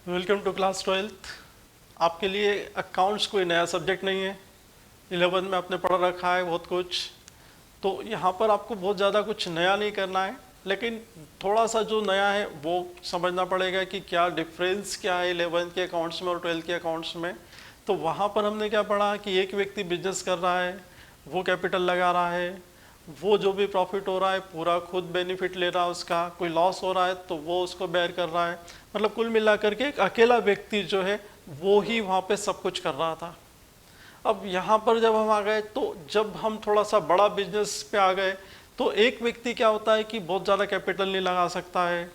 Welcome to class 12th। आपके लिए accounts कोई नया सब्जेक्ट नहीं है। 11 में आपने पढ़ रखा है बहुत कुछ, तो यहाँ पर आपको बहुत ज़्यादा कुछ नया नहीं करना है, लेकिन थोड़ा सा जो नया है वो समझना पड़ेगा कि क्या डिफरेंस क्या है 11 के अकाउंट्स में और 12 के अकाउंट्स में। तो वहाँ पर हमने क्या पढ़ा कि एक व्यक्ति बिजनेस कर रहा है, वो कैपिटल लगा रहा है, वो जो भी प्रॉफिट हो रहा है पूरा खुद बेनिफिट ले रहा है, उसका कोई लॉस हो रहा है तो वो उसको बेयर कर रहा है। मतलब कुल मिलाकर के एक अकेला व्यक्ति जो है वो ही वहाँ पे सब कुछ कर रहा था। अब यहाँ पर जब हम आ गए, तो जब हम थोड़ा सा बड़ा बिजनेस पे आ गए, तो एक व्यक्ति क्या होता है कि बहुत ज़्यादा कैपिटल नहीं लगा सकता है,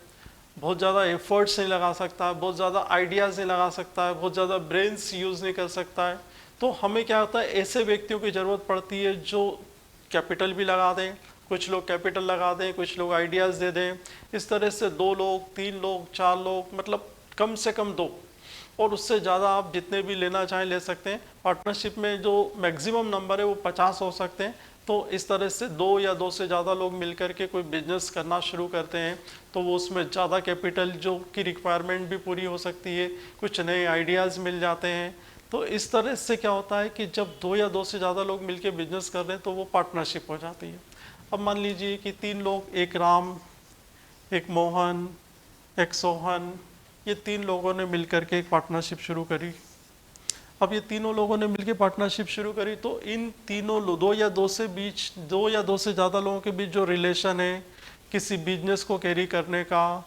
बहुत ज़्यादा एफर्ट्स नहीं लगा सकता है, बहुत ज़्यादा आइडियाज़ नहीं लगा सकता है, बहुत ज़्यादा ब्रेन्स यूज़ नहीं कर सकता है। तो हमें क्या होता है, ऐसे व्यक्तियों की ज़रूरत पड़ती है जो कैपिटल भी लगा दें, कुछ लोग कैपिटल लगा दें, कुछ लोग आइडियाज़ दे दें। इस तरह से 2 लोग 3 लोग 4 लोग, मतलब कम से कम 2, और उससे ज़्यादा आप जितने भी लेना चाहें ले सकते हैं। पार्टनरशिप में जो मैक्सिमम नंबर है वो 50 हो सकते हैं। तो इस तरह से 2 या 2 से ज़्यादा लोग मिलकर के कोई बिजनेस करना शुरू करते हैं, तो वो उसमें ज़्यादा कैपिटल जो की रिक्वायरमेंट भी पूरी हो सकती है, कुछ नए आइडियाज़ मिल जाते हैं। तो इस तरह से क्या होता है कि जब 2 या 2 से ज़्यादा लोग मिलकर बिजनेस कर रहे हैं तो वो पार्टनरशिप हो जाती है। अब मान लीजिए कि 3 लोग, एक राम, एक मोहन, एक सोहन, ये 3 लोगों ने मिलकर के एक पार्टनरशिप शुरू करी। अब ये तीनों लोगों ने मिलकर पार्टनरशिप शुरू करी, तो इन तीनों 2 या 2 से बीच, 2 या 2 से ज़्यादा लोगों के बीच जो रिलेशन है किसी बिजनेस को कैरी करने का,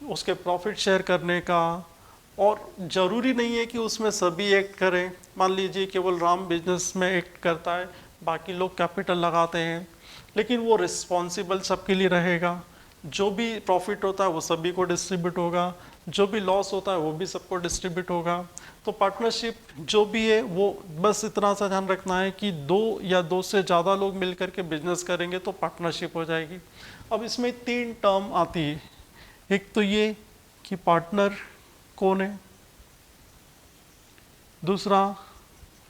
उसके प्रॉफिट शेयर करने का, और ज़रूरी नहीं है कि उसमें सभी एक्ट करें। मान लीजिए केवल राम बिजनेस में एक्ट करता है, बाकी लोग कैपिटल लगाते हैं, लेकिन वो रिस्पॉन्सिबल सबके लिए रहेगा। जो भी प्रॉफिट होता है वो सभी को डिस्ट्रीब्यूट होगा, जो भी लॉस होता है वो भी सबको डिस्ट्रीब्यूट होगा। तो पार्टनरशिप जो भी है वो बस इतना सा ध्यान रखना है कि 2 या 2 से ज़्यादा लोग मिलकर के बिजनेस करेंगे तो पार्टनरशिप हो जाएगी। अब इसमें 3 टर्म आती है। एक तो ये कि पार्टनर कौन है, दूसरा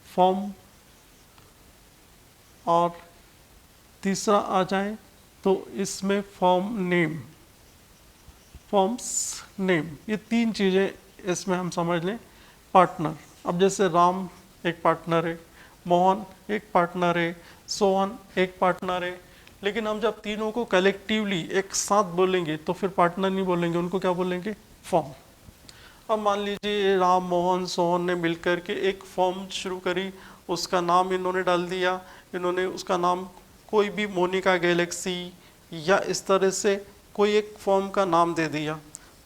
फॉर्म, और तीसरा आ जाए तो इसमें फॉर्म नेम, फॉर्म्स नेम। ये 3 चीज़ें इसमें हम समझ लें पार्टनर। अब जैसे राम एक पार्टनर है, मोहन एक पार्टनर है, सोहन एक पार्टनर है, लेकिन हम जब तीनों को कलेक्टिवली एक साथ बोलेंगे तो फिर पार्टनर नहीं बोलेंगे, उनको क्या बोलेंगे, फॉर्म। अब मान लीजिए राम मोहन सोहन ने मिलकर के एक फॉर्म शुरू करी, उसका नाम इन्होंने डाल दिया, इन्होंने उसका नाम कोई भी मोनिका गैलेक्सी या इस तरह से कोई एक फॉर्म का नाम दे दिया।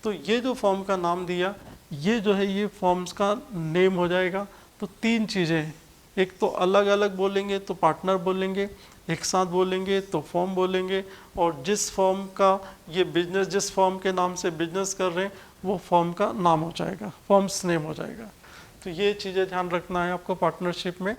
तो ये जो फॉर्म का नाम दिया, ये जो है ये फॉर्म्स का नेम हो जाएगा। तो 3 चीज़ें हैं, एक तो अलग अलग बोलेंगे तो पार्टनर बोलेंगे, एक साथ बोलेंगे तो फॉर्म बोलेंगे, और जिस फॉर्म का ये बिजनेस, जिस फॉर्म के नाम से बिजनेस कर रहे हैं वो फॉर्म का नाम हो जाएगा, फॉर्म्स नेम हो जाएगा। तो ये चीज़ें ध्यान रखना है आपको पार्टनरशिप में।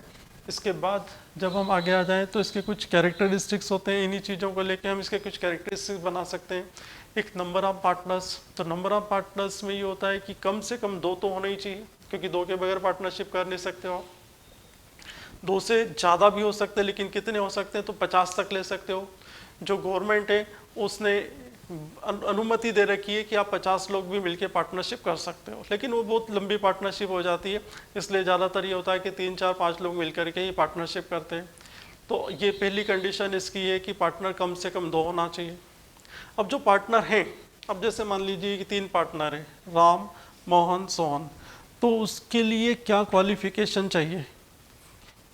इसके बाद जब हम आगे आ जाएं तो इसके कुछ कैरेक्टरिस्टिक्स होते हैं, इन्हीं चीज़ों को लेके हम इसके कुछ कैरेक्टरिस्टिक्स बना सकते हैं। एक नंबर ऑफ पार्टनर्स, तो नंबर ऑफ पार्टनर्स में ये होता है कि कम से कम 2 तो होने ही चाहिए, क्योंकि 2 के बगैर पार्टनरशिप कर नहीं सकते हो। 2 से ज़्यादा भी हो सकते हैं, लेकिन कितने हो सकते हैं, तो 50 तक ले सकते हो। जो गवर्नमेंट है उसने अनुमति दे रखी है कि आप 50 लोग भी मिलकर पार्टनरशिप कर सकते हो, लेकिन वो बहुत लंबी पार्टनरशिप हो जाती है, इसलिए ज़्यादातर ये होता है कि 3 4 5 लोग मिलकर के ही पार्टनरशिप करते हैं। तो ये पहली कंडीशन इसकी है कि पार्टनर कम से कम 2 होना चाहिए। अब जो पार्टनर हैं, अब जैसे मान लीजिए कि 3 पार्टनर हैं, राम मोहन सोहन, तो उसके लिए क्या क्वालिफिकेशन चाहिए,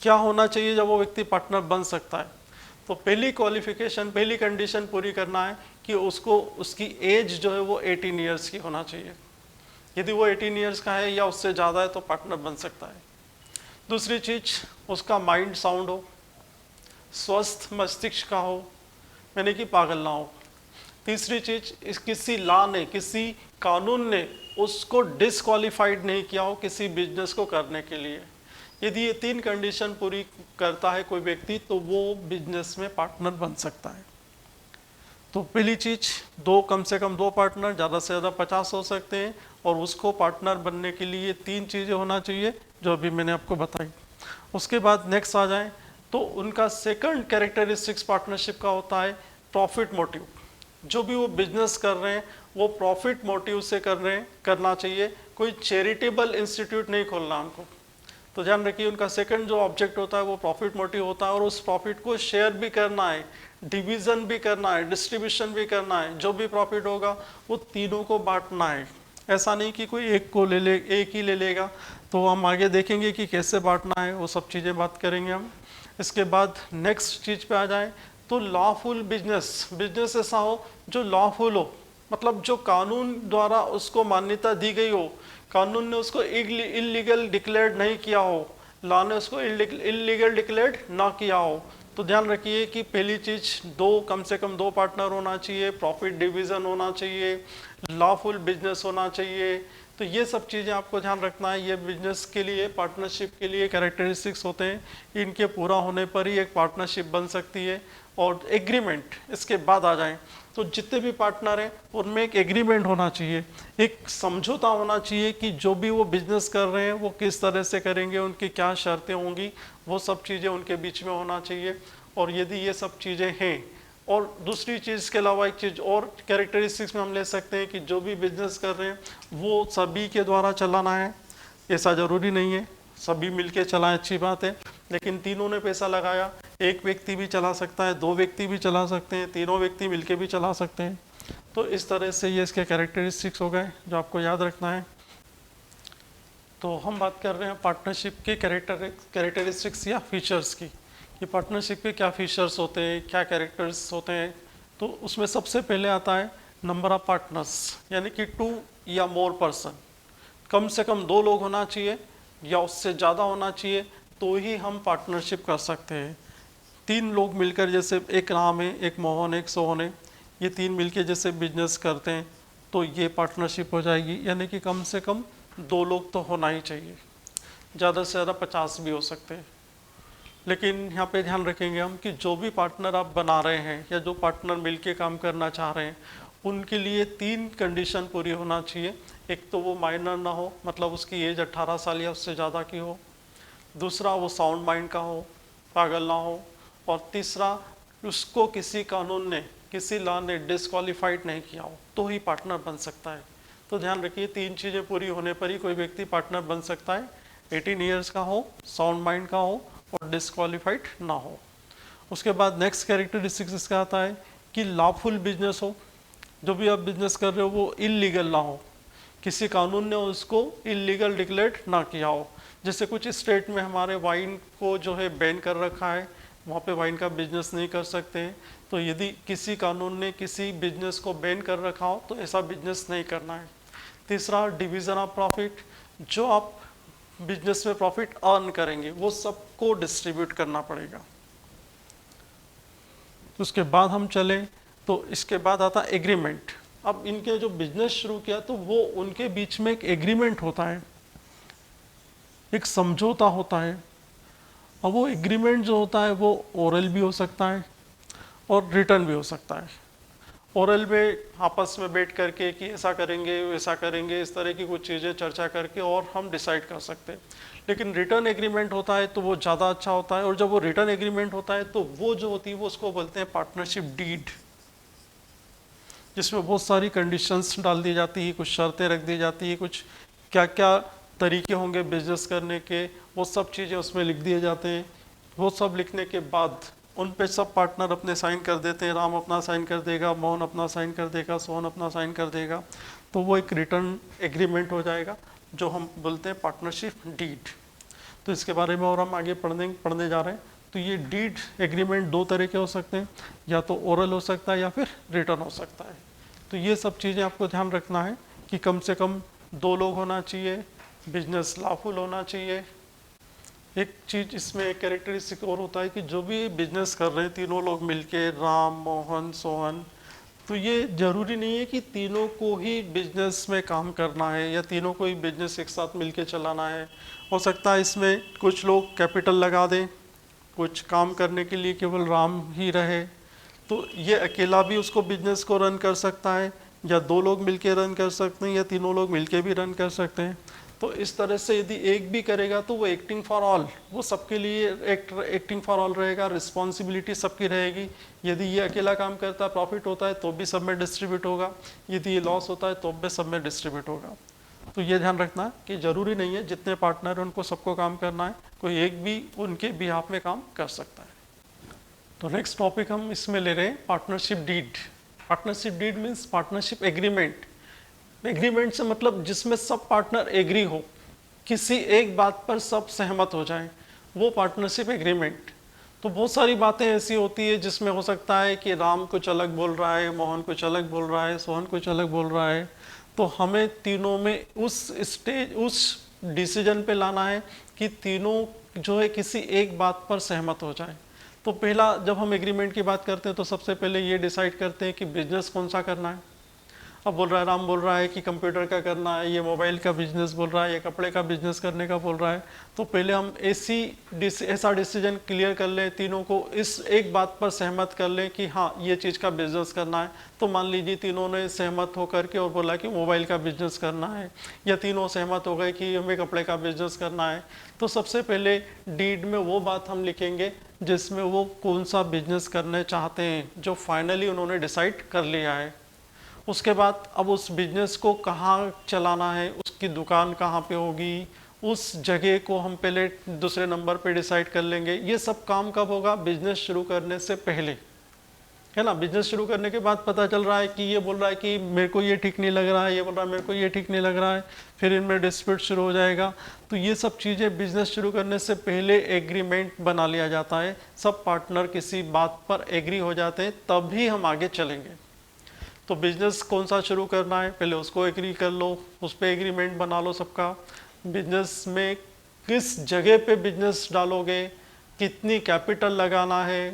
क्या होना चाहिए जब वो व्यक्ति पार्टनर बन सकता है। तो पहली क्वालिफिकेशन, पहली कंडीशन पूरी करना है कि उसको, उसकी एज जो है वो 18 ईयर्स की होना चाहिए। यदि वो 18 ईयर्स का है या उससे ज़्यादा है तो पार्टनर बन सकता है। दूसरी चीज़, उसका माइंड साउंड हो, स्वस्थ मस्तिष्क का हो, यानी कि पागल ना हो। तीसरी चीज़, किसी लॉ ने, किसी कानून ने उसको डिसक्वालीफाइड नहीं किया हो किसी बिजनेस को करने के लिए। यदि ये 3 कंडीशन पूरी करता है कोई व्यक्ति तो वो बिजनेस में पार्टनर बन सकता है। तो पहली चीज़, 2, कम से कम 2 पार्टनर, ज़्यादा से ज़्यादा 50 हो सकते हैं, और उसको पार्टनर बनने के लिए 3 चीज़ें होना चाहिए जो अभी मैंने आपको बताई। उसके बाद नेक्स्ट आ जाएं तो उनका सेकंड कैरेक्टरिस्टिक्स पार्टनरशिप का होता है प्रॉफिट मोटिव, जो भी वो बिजनेस कर रहे हैं वो प्रॉफिट मोटिव से कर रहे हैं, करना चाहिए। कोई चैरिटेबल इंस्टीट्यूट नहीं खोलना हमको। तो ध्यान रखिए उनका सेकंड जो ऑब्जेक्ट होता है वो प्रॉफिट मोटिव होता है, और उस प्रॉफिट को शेयर भी करना है, डिवीजन भी करना है, डिस्ट्रीब्यूशन भी करना है। जो भी प्रॉफिट होगा वो तीनों को बांटना है। ऐसा नहीं कि कोई एक को ले ले, एक ही ले लेगा। तो हम आगे देखेंगे कि कैसे बांटना है, वो सब चीज़ें बात करेंगे हम। इसके बाद नेक्स्ट चीज़ पे आ जाए तो लॉफुल बिजनेस। बिजनेस ऐसा हो जो लॉफुल हो, मतलब जो कानून द्वारा उसको मान्यता दी गई हो, कानून ने उसको इलीगल डिक्लेयर नहीं किया हो, लॉ ने उसको इलीगल डिक्लेयर ना किया हो। तो ध्यान रखिए कि पहली चीज दो, कम से कम दो पार्टनर होना चाहिए, प्रॉफिट डिवीजन होना चाहिए, लॉफुल बिजनेस होना चाहिए। तो ये सब चीज़ें आपको ध्यान रखना है। ये बिजनेस के लिए, पार्टनरशिप के लिए कैरेक्टरिस्टिक्स होते हैं। इनके पूरा होने पर ही एक पार्टनरशिप बन सकती है। और एग्रीमेंट इसके बाद आ जाएं तो जितने भी पार्टनर हैं उनमें एक एग्रीमेंट होना चाहिए, एक समझौता होना चाहिए कि जो भी वो बिजनेस कर रहे हैं वो किस तरह से करेंगे, उनकी क्या शर्तें होंगी, वो सब चीज़ें उनके बीच में होना चाहिए। और यदि ये सब चीज़ें हैं, और दूसरी चीज़ के अलावा एक चीज़ और कैरेक्टरिस्टिक्स में हम ले सकते हैं कि जो भी बिजनेस कर रहे हैं वो सभी के द्वारा चलाना है। ऐसा ज़रूरी नहीं है सभी मिलके चलाएं, अच्छी बात है, लेकिन तीनों ने पैसा लगाया, एक व्यक्ति भी चला सकता है, दो व्यक्ति भी चला सकते हैं, तीनों व्यक्ति मिलके भी चला सकते हैं। तो इस तरह से ये इसके कैरेक्टरिस्टिक्स हो गए जो आपको याद रखना है। तो हम बात कर रहे हैं पार्टनरशिप के कैरेक्टरिस्टिक्स या फीचर्स की, कि पार्टनरशिप के क्या फीचर्स होते हैं, क्या कैरेक्टर्स होते हैं। तो उसमें सबसे पहले आता है नंबर ऑफ पार्टनर्स, यानी कि 2 या मोर पर्सन। कम से कम 2 लोग होना चाहिए या उससे ज़्यादा होना चाहिए तो ही हम पार्टनरशिप कर सकते हैं। 3 लोग मिलकर, जैसे एक राम है, एक मोहन है, एक सोहन है, ये 3 मिलकर जैसे बिजनेस करते हैं तो ये पार्टनरशिप हो जाएगी। यानी कि कम से कम 2 लोग तो होना ही चाहिए, ज़्यादा से ज़्यादा 50 भी हो सकते हैं। लेकिन यहाँ पे ध्यान रखेंगे हम कि जो भी पार्टनर आप बना रहे हैं या जो पार्टनर मिलके काम करना चाह रहे हैं उनके लिए 3 कंडीशन पूरी होना चाहिए। एक तो वो माइनर ना हो, मतलब उसकी एज 18 साल या उससे ज़्यादा की हो। दूसरा वो साउंड माइंड का हो, पागल ना हो। और तीसरा उसको किसी कानून ने, किसी लॉ ने डिस्क्वालीफाइड नहीं किया हो, तो ही पार्टनर बन सकता है। तो ध्यान रखिए 3 चीज़ें पूरी होने पर ही कोई व्यक्ति पार्टनर बन सकता है। 18 ईयर्स का हो, साउंड माइंड का हो और डिस्क्वालीफाइड ना हो। उसके बाद नेक्स्ट कैरेक्टरिस्टिक्स इसका आता है कि लॉफुल बिजनेस हो। जो भी आप बिजनेस कर रहे हो वो इलीगल ना हो, किसी कानून ने उसको इलीगल डिक्लेयर ना किया हो। जैसे कुछ स्टेट में हमारे वाइन को जो है बैन कर रखा है, वहाँ पे वाइन का बिजनेस नहीं कर सकते हैं। तो यदि किसी कानून ने किसी बिजनेस को बैन कर रखा हो तो ऐसा बिजनेस नहीं करना है। तीसरा डिवीज़न ऑफ प्रॉफिट, जो आप बिजनेस में प्रॉफिट अर्न करेंगे वो सबको डिस्ट्रीब्यूट करना पड़ेगा। तो उसके बाद हम चलें तो इसके बाद आता एग्रीमेंट। अब इनके जो बिजनेस शुरू किया तो वो उनके बीच में एक एग्रीमेंट होता है, एक समझौता होता है। और वो एग्रीमेंट जो होता है वो ओरल भी हो सकता है और रिटर्न भी हो सकता है। ओरल में आपस में बैठ करके कि ऐसा करेंगे वैसा करेंगे, इस तरह की कुछ चीज़ें चर्चा करके और हम डिसाइड कर सकते हैं। लेकिन रिटर्न एग्रीमेंट होता है तो वो ज़्यादा अच्छा होता है। और जब वो रिटर्न एग्रीमेंट होता है तो वो जो होती है वो उसको बोलते हैं पार्टनरशिप डीड, जिसमें बहुत सारी कंडीशंस डाल दी जाती है, कुछ शर्तें रख दी जाती है, कुछ क्या क्या तरीके होंगे बिजनेस करने के, वो सब चीज़ें उसमें लिख दिए जाते हैं। वो सब लिखने के बाद उन पे सब पार्टनर अपने साइन कर देते हैं। राम अपना साइन कर देगा, मोहन अपना साइन कर देगा, सोहन अपना साइन कर देगा। तो वो एक रिटर्न एग्रीमेंट हो जाएगा जो हम बोलते हैं पार्टनरशिप डीड। तो इसके बारे में और हम आगे पढ़ने जा रहे हैं। तो ये डीड एग्रीमेंट 2 तरह के हो सकते हैं, या तो ओरल हो सकता है या फिर रिटर्न हो सकता है। तो ये सब चीज़ें आपको ध्यान रखना है कि कम से कम 2 लोग होना चाहिए, बिजनेस लॉफुल होना चाहिए। एक चीज़ इसमें एक कैरेक्टरिस्टिक और होता है कि जो भी बिजनेस कर रहे हैं तीनों लोग मिलके, राम मोहन सोहन, तो ये जरूरी नहीं है कि तीनों को ही बिजनेस में काम करना है या तीनों को ही बिजनेस एक साथ मिलके चलाना है। हो सकता है इसमें कुछ लोग कैपिटल लगा दें, कुछ काम करने के लिए केवल राम ही रहे, तो ये अकेला भी उसको बिजनेस को रन कर सकता है, या 2 लोग मिलके रन कर सकते हैं, या तीनों लोग मिलके भी रन कर सकते हैं। तो इस तरह से यदि एक भी करेगा तो वो एक्टिंग फॉर ऑल, वो सबके लिए एक्टिंग फॉर ऑल रहेगा, रिस्पॉन्सिबिलिटी सबकी रहेगी। यदि ये अकेला काम करता है, प्रॉफिट होता है तो भी सब में डिस्ट्रीब्यूट होगा, यदि ये लॉस होता है तो भी सब में डिस्ट्रीब्यूट होगा। तो ये ध्यान रखना कि ज़रूरी नहीं है जितने पार्टनर हैं उनको सबको काम करना है, कोई एक भी उनके बिहाफ में काम कर सकता है। तो नेक्स्ट टॉपिक हम इसमें ले रहे हैं partnership deed. Partnership deed means partnership agreement. Agreement से मतलब जिसमें सब पार्टनर एग्री हो, किसी एक बात पर सब सहमत हो जाए, वो पार्टनरशिप एग्रीमेंट। तो बहुत सारी बातें ऐसी होती है जिसमें हो सकता है कि राम कुछ अलग बोल रहा है, मोहन कुछ अलग बोल रहा है, सोहन कुछ अलग बोल रहा है। तो हमें तीनों में उस डिसीजन पे लाना है कि तीनों जो है किसी एक बात पर सहमत हो जाए। तो पहला जब हम एग्रीमेंट की बात करते हैं तो सबसे पहले ये डिसाइड करते हैं कि बिजनेस कौन सा करना है। अब बोल रहा है, राम बोल रहा है कि कंप्यूटर का करना है, ये मोबाइल का बिजनेस बोल रहा है, ये कपड़े का बिजनेस करने का बोल रहा है। तो पहले हम ऐसा डिसीजन क्लियर कर लें, तीनों को इस एक बात पर सहमत कर लें कि हाँ ये चीज़ का बिजनेस करना है। तो मान लीजिए तीनों ने सहमत होकर के और बोला कि मोबाइल का बिजनेस करना है, या तीनों सहमत हो गए कि हमें कपड़े का बिजनेस करना है। तो सबसे पहले डीड में वो बात हम लिखेंगे जिसमें वो कौन सा बिजनेस करने चाहते हैं, जो फाइनली उन्होंने डिसाइड कर लिया है। उसके बाद अब उस बिजनेस को कहाँ चलाना है, उसकी दुकान कहाँ पे होगी, उस जगह को हम पहले दूसरे नंबर पे डिसाइड कर लेंगे। ये सब काम कब होगा? बिजनेस शुरू करने से पहले, है ना। बिजनेस शुरू करने के बाद पता चल रहा है कि ये बोल रहा है कि मेरे को ये ठीक नहीं लग रहा है, ये बोल रहा है मेरे को ये ठीक नहीं लग रहा है, फिर इनमें डिस्प्यूट शुरू हो जाएगा। तो ये सब चीज़ें बिजनेस शुरू करने से पहले एग्रीमेंट बना लिया जाता है, सब पार्टनर किसी बात पर एग्री हो जाते हैं, तभी हम आगे चलेंगे। तो बिजनेस कौन सा शुरू करना है पहले उसको एग्री कर लो, उस पर एग्रीमेंट बना लो सबका। बिजनेस में किस जगह पे बिजनेस डालोगे, कितनी कैपिटल लगाना है,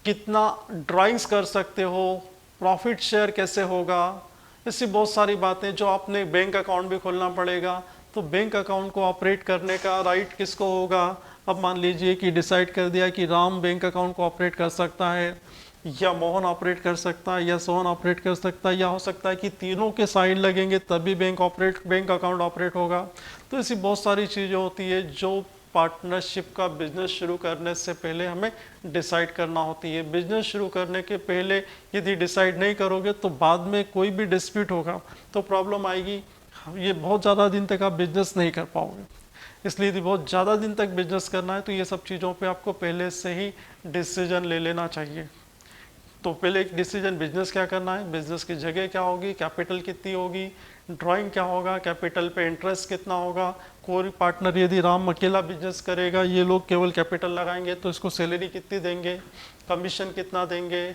कितना ड्राइंग्स कर सकते हो, प्रॉफिट शेयर कैसे होगा, ऐसी बहुत सारी बातें। जो आपने बैंक अकाउंट भी खोलना पड़ेगा, तो बैंक अकाउंट को ऑपरेट करने का राइट किसको होगा। अब मान लीजिए कि डिसाइड कर दिया कि राम बैंक अकाउंट को ऑपरेट कर सकता है, या मोहन ऑपरेट कर सकता है, या सोहन ऑपरेट कर सकता है, या हो सकता है कि तीनों के साइन लगेंगे तभी बैंक अकाउंट ऑपरेट होगा। तो ऐसी बहुत सारी चीज़ें होती है जो पार्टनरशिप का बिजनेस शुरू करने से पहले हमें डिसाइड करना होती है। बिजनेस शुरू करने के पहले यदि डिसाइड नहीं करोगे तो बाद में कोई भी डिस्प्यूट होगा तो प्रॉब्लम आएगी, ये बहुत ज़्यादा दिन तक आप बिजनेस नहीं कर पाओगे। इसलिए यदि बहुत ज़्यादा दिन तक बिजनेस करना है तो ये सब चीज़ों पे आपको पहले से ही डिसीजन ले लेना चाहिए। तो पहले एक डिसीजन, बिजनेस क्या करना है, बिजनेस की जगह क्या होगी, कैपिटल कितनी होगी, ड्राइंग क्या होगा, कैपिटल पे इंटरेस्ट कितना होगा। कोई पार्टनर, यदि राम अकेला बिजनेस करेगा, ये लोग केवल कैपिटल लगाएंगे तो इसको सैलरी कितनी देंगे, कमीशन कितना देंगे,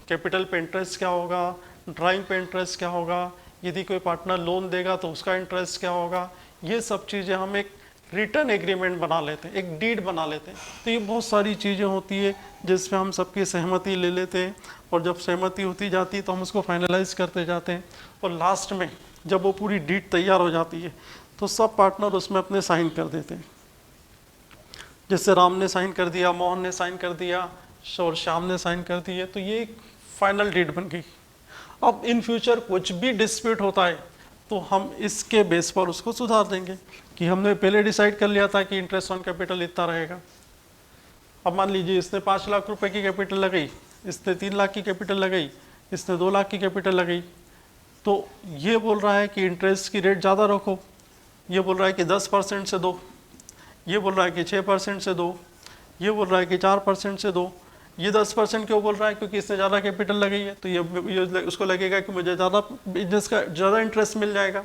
कैपिटल पे इंटरेस्ट क्या होगा, ड्राइंग पे इंटरेस्ट क्या होगा, यदि कोई पार्टनर लोन देगा तो उसका इंटरेस्ट क्या होगा। ये सब चीज़ें हम एक रिटर्न एग्रीमेंट बना लेते हैं, एक डीड बना लेते हैं। तो ये बहुत सारी चीज़ें होती है जिसमें हम सबकी सहमति ले लेते हैं, और जब सहमति होती जाती है तो हम उसको फाइनलाइज करते जाते हैं, और लास्ट में जब वो पूरी डीड तैयार हो जाती है तो सब पार्टनर उसमें अपने साइन कर देते हैं। जैसे राम ने साइन कर दिया, मोहन ने साइन कर दिया और श्याम ने साइन कर दिया, तो ये एक फाइनल डीड बन गई। अब इन फ्यूचर कुछ भी डिस्प्यूट होता है तो हम इसके बेस पर उसको सुधार देंगे कि हमने पहले डिसाइड कर लिया था कि इंटरेस्ट ऑन कैपिटल इतना रहेगा। अब मान लीजिए इसने 5 लाख रुपए की कैपिटल लगाई, इसने 3 लाख की कैपिटल लगाई, इसने 2 लाख की कैपिटल लगाई। तो ये बोल रहा है कि इंटरेस्ट की रेट ज़्यादा रखो, ये बोल रहा है कि 10% से दो, ये बोल रहा है कि 6% से दो, ये बोल रहा है कि 4% से दो। ये 10% क्यों बोल रहा है? क्योंकि इसने ज़्यादा कैपिटल लगाई है, तो ये उसको लगेगा कि मुझे ज़्यादा बिजनेस का ज़्यादा इंटरेस्ट मिल जाएगा।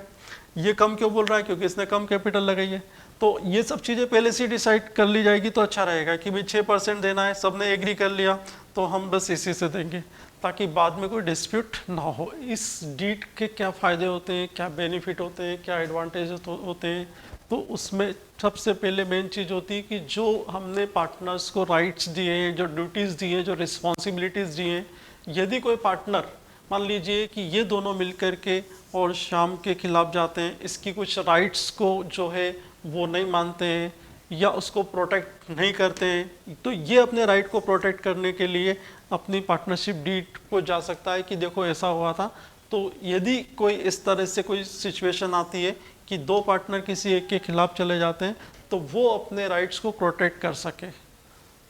ये कम क्यों बोल रहा है? क्योंकि इसने कम कैपिटल लगाई है। तो ये सब चीज़ें पहले से डिसाइड कर ली जाएगी तो अच्छा रहेगा कि भाई 6% देना है, सबने एग्री कर लिया तो हम बस इसी से देंगे, ताकि बाद में कोई डिस्प्यूट ना हो। इस डीड के क्या फ़ायदे होते हैं, क्या बेनिफिट होते हैं, क्या एडवांटेज होते हैं, तो उसमें सबसे पहले मेन चीज़ होती है कि जो हमने पार्टनर्स को राइट्स दिए हैं, जो ड्यूटीज़ दी हैं, जो रिस्पॉन्सिबिलिटीज़ दी हैं, यदि कोई पार्टनर मान लीजिए कि ये दोनों मिलकर के और श्याम के खिलाफ जाते हैं, इसकी कुछ राइट्स को जो है वो नहीं मानते हैं या उसको प्रोटेक्ट नहीं करते हैं, तो ये अपने राइट को प्रोटेक्ट करने के लिए अपनी पार्टनरशिप डीड को जा सकता है कि देखो ऐसा हुआ था। तो यदि कोई इस तरह से कोई सिचुएशन आती है कि दो पार्टनर किसी एक के खिलाफ चले जाते हैं तो वो अपने राइट्स को प्रोटेक्ट कर सके,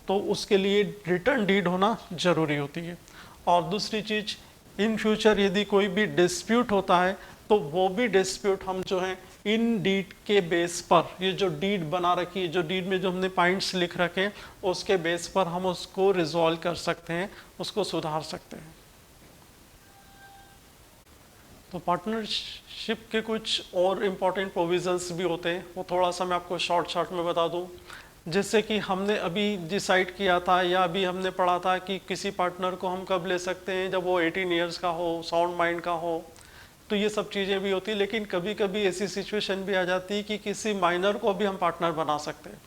तो उसके लिए रिटर्न डीड होना ज़रूरी होती है। और दूसरी चीज़, इन फ्यूचर यदि कोई भी डिस्प्यूट होता है तो वो भी डिस्प्यूट हम जो है इन डीड के बेस पर, ये जो डीड बना रखी है, जो डीड में जो हमने पॉइंट्स लिख रखे हैं उसके बेस पर हम उसको रिजॉल्व कर सकते हैं, उसको सुधार सकते हैं। तो पार्टनरशिप के कुछ और इम्पोर्टेंट प्रोविजंस भी होते हैं, वो थोड़ा सा मैं आपको शॉर्ट में बता दूं। जैसे कि हमने अभी डिसाइड किया था या अभी हमने पढ़ा था कि किसी पार्टनर को हम कब ले सकते हैं, जब वो 18 ईयर्स का हो, साउंड माइंड का हो, तो ये सब चीज़ें भी होती। लेकिन कभी कभी ऐसी सिचुएशन भी आ जाती है कि किसी माइनर को भी हम पार्टनर बना सकते हैं,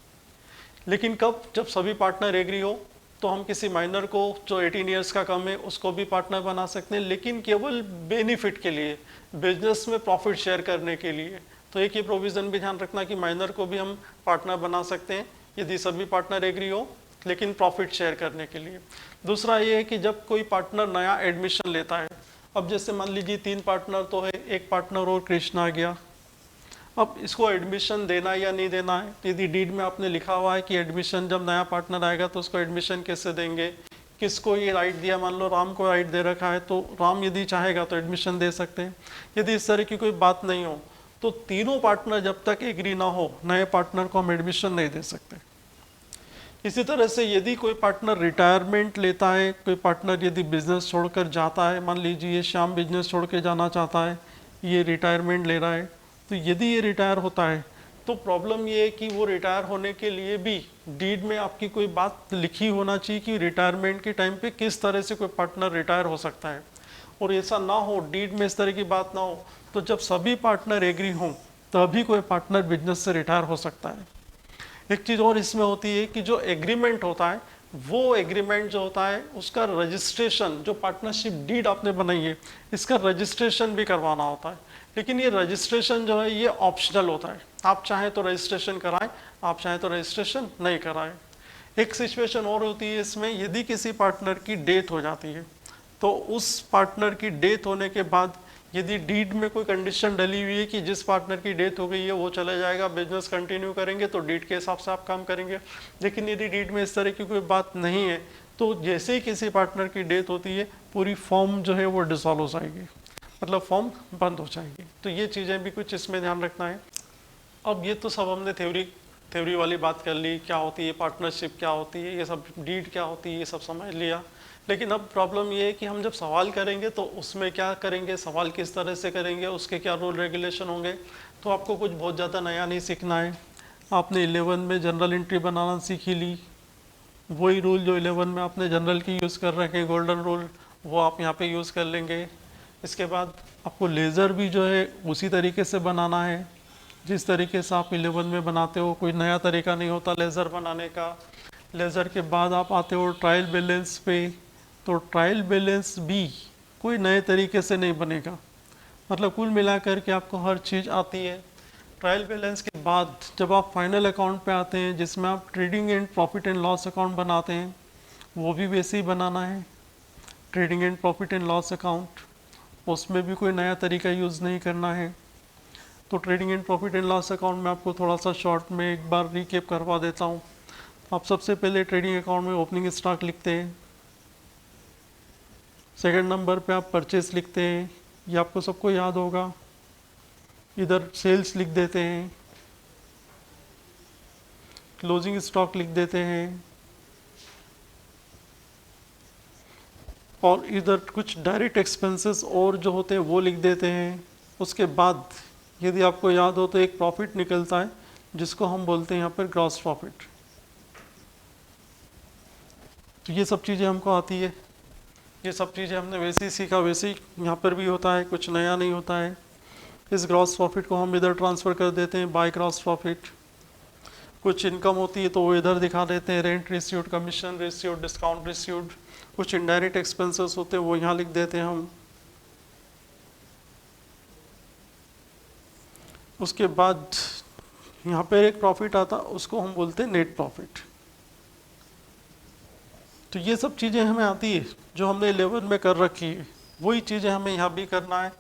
लेकिन कब, जब सभी पार्टनर एग्री हो तो हम किसी माइनर को जो 18 ईयर्स का कम है उसको भी पार्टनर बना सकते हैं, लेकिन केवल बेनिफिट के लिए, बिजनेस में प्रॉफिट शेयर करने के लिए। तो एक ये प्रोविज़न भी ध्यान रखना कि माइनर को भी हम पार्टनर बना सकते हैं यदि सभी पार्टनर एग्री हो, लेकिन प्रॉफिट शेयर करने के लिए। दूसरा ये है कि जब कोई पार्टनर नया एडमिशन लेता है, अब जैसे मान लीजिए 3 पार्टनर तो है, एक पार्टनर और कृष्ण आ गया, अब इसको एडमिशन देना या नहीं देना है। यदि डीड में आपने लिखा हुआ है कि एडमिशन, जब नया पार्टनर आएगा तो उसको एडमिशन कैसे देंगे, किसको ये राइट दिया, मान लो राम को राइट दे रखा है तो राम यदि चाहेगा तो एडमिशन दे सकते हैं। यदि इस तरह की कोई बात नहीं हो तो तीनों पार्टनर जब तक एग्री ना हो, नए पार्टनर को हम एडमिशन नहीं दे सकते। इसी तरह से यदि कोई पार्टनर रिटायरमेंट लेता है, कोई पार्टनर यदि बिजनेस छोड़कर जाता है, मान लीजिए श्याम बिजनेस छोड़ के जाना चाहता है, ये रिटायरमेंट ले रहा है, तो यदि ये रिटायर होता है तो प्रॉब्लम ये है कि वो रिटायर होने के लिए भी डीड में आपकी कोई बात लिखी होना चाहिए कि रिटायरमेंट के टाइम पे किस तरह से कोई पार्टनर रिटायर हो सकता है। और ऐसा ना हो, डीड में इस तरह की बात ना हो, तो जब सभी पार्टनर एग्री हों तभी कोई पार्टनर बिजनेस से रिटायर हो सकता है। एक चीज़ और इसमें होती है कि जो एग्रीमेंट होता है, वो एग्रीमेंट जो होता है उसका रजिस्ट्रेशन, जो पार्टनरशिप डीड आपने बनाई है इसका रजिस्ट्रेशन भी करवाना होता है। लेकिन ये रजिस्ट्रेशन जो है ये ऑप्शनल होता है, आप चाहें तो रजिस्ट्रेशन कराएं, आप चाहें तो रजिस्ट्रेशन नहीं कराएं। एक सिचुएशन और होती है इसमें, यदि किसी पार्टनर की डेथ हो जाती है तो उस पार्टनर की डेथ होने के बाद यदि डीड में कोई कंडीशन डली हुई है कि जिस पार्टनर की डेथ हो गई है वो चले जाएगा, बिजनेस कंटिन्यू करेंगे, तो डीड के हिसाब से आप काम करेंगे। लेकिन यदि डीड में इस तरह की कोई बात नहीं है तो जैसे ही किसी पार्टनर की डेथ होती है पूरी फॉर्म जो है वो डिसॉल्व हो जाएगी, मतलब फॉर्म बंद हो जाएगी। तो ये चीज़ें भी कुछ इसमें ध्यान रखना है। अब ये तो सब हमने थ्योरी वाली बात कर ली, क्या होती है पार्टनरशिप, क्या होती है ये सब, डीड क्या होती है, ये सब समझ लिया। लेकिन अब प्रॉब्लम ये है कि हम जब सवाल करेंगे तो उसमें क्या करेंगे, सवाल किस तरह से करेंगे, उसके क्या रूल रेगुलेशन होंगे। तो आपको कुछ बहुत ज़्यादा नया नहीं सीखना है। आपने 11 में जनरल एंट्री बनाना सीख ही ली, वही रूल जो 11 में आपने जनरल की यूज़ कर रखे हैं, गोल्डन रूल, वो आप यहाँ पे यूज़ कर लेंगे। इसके बाद आपको लेज़र भी जो है उसी तरीके से बनाना है जिस तरीके से आप 11 में बनाते हो, कोई नया तरीका नहीं होता लेज़र बनाने का। लेज़र के बाद आप आते हो ट्रायल बैलेंस पे, तो ट्रायल बैलेंस भी कोई नए तरीके से नहीं बनेगा, मतलब कुल मिलाकर के आपको हर चीज़ आती है। ट्रायल बैलेंस के बाद जब आप फाइनल अकाउंट पे आते हैं जिसमें आप trading and profit and loss account बनाते हैं, वो भी वैसे ही बनाना है, trading and profit and loss account, उसमें भी कोई नया तरीका यूज़ नहीं करना है। तो trading and profit and loss account में आपको थोड़ा सा शॉर्ट में एक बार रिकेप करवा देता हूँ। आप सबसे पहले ट्रेडिंग अकाउंट में ओपनिंग स्टॉक लिखते हैं, सेकंड नंबर पे आप परचेस लिखते हैं, ये आपको सबको याद होगा। इधर सेल्स लिख देते हैं, क्लोजिंग स्टॉक लिख देते हैं, और इधर कुछ डायरेक्ट एक्सपेंसेस और जो होते हैं वो लिख देते हैं। उसके बाद यदि आपको याद हो तो एक प्रॉफिट निकलता है जिसको हम बोलते हैं यहाँ पर ग्रॉस प्रॉफिट। तो ये सब चीज़ें हमको आती है, ये सब चीज़ें हमने वैसे ही सीखा, वैसे ही यहाँ पर भी होता है, कुछ नया नहीं होता है। इस ग्रॉस प्रॉफिट को हम इधर ट्रांसफ़र कर देते हैं बाय ग्रॉस प्रॉफिट। कुछ इनकम होती है तो वो इधर दिखा देते हैं, rent received, commission received, discount received. कुछ इनडायरेक्ट एक्सपेंसेस होते हैं वो यहाँ लिख देते हैं हम। उसके बाद यहाँ पर एक प्रॉफिट आता, उसको हम बोलते हैं नेट प्रॉफिट। तो ये सब चीज़ें हमें आती है जो हमने 11 में कर रखी है, वही चीज़ें हमें यहाँ भी करना है,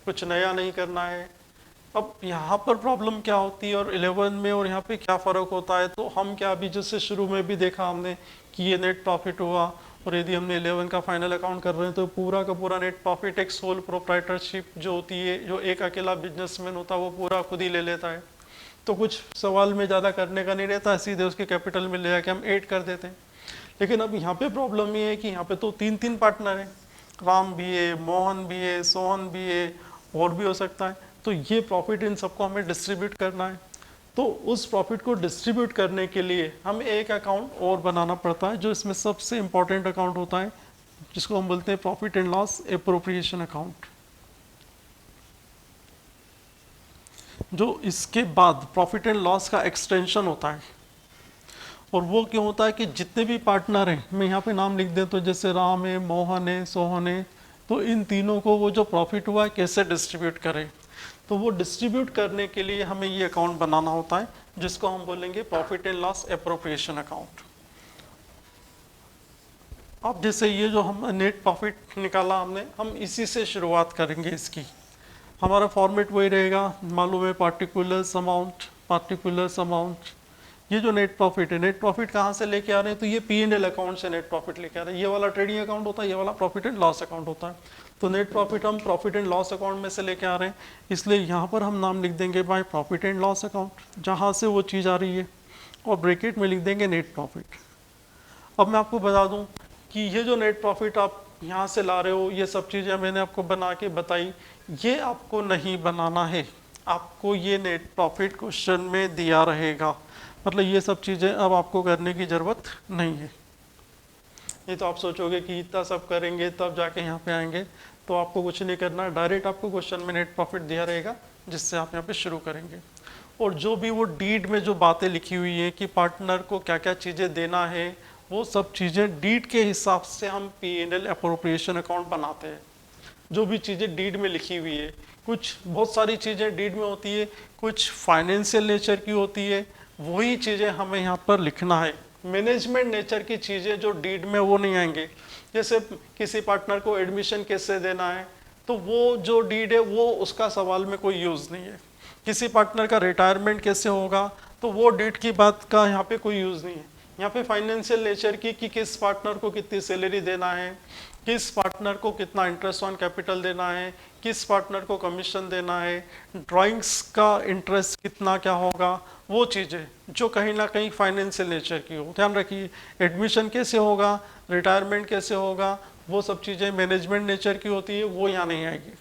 कुछ नया नहीं करना है। अब यहाँ पर प्रॉब्लम क्या होती है और 11 में और यहाँ पे क्या फ़र्क होता है, तो हम क्या अभी जैसे शुरू में भी देखा हमने कि ये नेट प्रॉफिट हुआ, और यदि हमने 11 का फाइनल अकाउंट कर रहे हैं तो पूरा का पूरा नेट प्रॉफिट एक सोल प्रोप्राइटरशिप जो होती है, जो एक अकेला बिजनेसमैन होता है वो पूरा खुद ही ले लेता है। तो कुछ सवाल में ज़्यादा करने का नहीं रहता, सीधे उसके कैपिटल में ले जाके हम ऐड कर देते हैं। लेकिन अब यहाँ पे प्रॉब्लम ये है कि यहाँ पे तो तीन तीन पार्टनर हैं, राम भी है, मोहन भी है, सोहन भी है, और भी हो सकता है। तो ये प्रॉफिट इन सबको हमें डिस्ट्रीब्यूट करना है। तो उस प्रॉफिट को डिस्ट्रीब्यूट करने के लिए हमें एक अकाउंट और बनाना पड़ता है, जो इसमें सबसे इंपॉर्टेंट अकाउंट होता है, जिसको हम बोलते हैं profit and loss appropriation account. जो इसके बाद प्रॉफिट एंड लॉस का एक्सटेंशन होता है, और वो क्यों होता है कि जितने भी पार्टनर हैं, मैं यहाँ पे नाम लिख दें तो जैसे राम है, मोहन है, सोहन है, तो इन तीनों को वो जो प्रॉफिट हुआ है कैसे डिस्ट्रीब्यूट करें। तो वो डिस्ट्रीब्यूट करने के लिए हमें ये अकाउंट बनाना होता है, जिसको हम बोलेंगे profit and loss appropriation account. अब जैसे ये जो हम नेट प्रॉफिट निकाला हमने, हम इसी से शुरुआत करेंगे इसकी। हमारा फॉर्मेट वही रहेगा, मालूम है, पार्टिकुलर्स अमाउंट, पार्टिकुलर्स अमाउंट। ये जो नेट प्रॉफिट है, नेट प्रॉफिट कहाँ से लेके आ रहे हैं, तो ये P&L अकाउंट से नेट प्रॉफिट लेके आ रहे हैं। ये वाला ट्रेडिंग अकाउंट होता है, ये वाला प्रॉफिट एंड लॉस अकाउंट होता है। तो नेट प्रॉफिट हम प्रॉफिट एंड लॉस अकाउंट में से लेके आ रहे हैं, इसलिए यहाँ पर हम नाम लिख देंगे by profit and loss account, जहाँ से वो चीज़ आ रही है, और ब्रैकेट में लिख देंगे नेट प्रॉफिट। अब मैं आपको बता दूं कि ये जो नेट प्रॉफिट आप यहाँ से ला रहे हो, ये सब चीज़ें मैंने आपको बना के बताई, ये आपको नहीं बनाना है। आपको ये नेट प्रॉफिट क्वेश्चन में दिया रहेगा, मतलब ये सब चीज़ें अब आपको करने की ज़रूरत नहीं है। ये तो आप सोचोगे कि इतना सब करेंगे तब जाके यहाँ पे आएंगे, तो आपको कुछ नहीं करना, डायरेक्ट आपको क्वेश्चन में नेट प्रॉफिट दिया रहेगा, जिससे आप यहाँ पे शुरू करेंगे। और जो भी वो डीड में जो बातें लिखी हुई हैं कि पार्टनर को क्या क्या चीज़ें देना है, वो सब चीज़ें डीड के हिसाब से हम P&L अप्रोप्रिएशन अकाउंट बनाते हैं। जो भी चीज़ें डीड में लिखी हुई है, कुछ बहुत सारी चीज़ें डीड में होती है, कुछ फाइनेंशियल नेचर की होती है, वही चीज़ें हमें यहाँ पर लिखना है। मैनेजमेंट नेचर की चीज़ें जो डीड में वो नहीं आएंगे, जैसे किसी पार्टनर को एडमिशन कैसे देना है, तो वो जो डीड है वो उसका सवाल में कोई यूज़ नहीं है। किसी पार्टनर का रिटायरमेंट कैसे होगा, तो वो डीड की बात का यहाँ पे कोई यूज़ नहीं है। यहाँ पे फाइनेंशियल नेचर की कि किस पार्टनर को कितनी सैलरी देना है, किस पार्टनर को कितना इंटरेस्ट ऑन कैपिटल देना है, किस पार्टनर को कमीशन देना है, ड्राइंग्स का इंटरेस्ट कितना क्या होगा, वो चीज़ें जो कहीं ना कहीं फाइनेंशियल नेचर की हो। ध्यान रखिए, एडमिशन कैसे होगा, रिटायरमेंट कैसे होगा, वो सब चीज़ें मैनेजमेंट नेचर की होती है, वो यहाँ नहीं आएगी।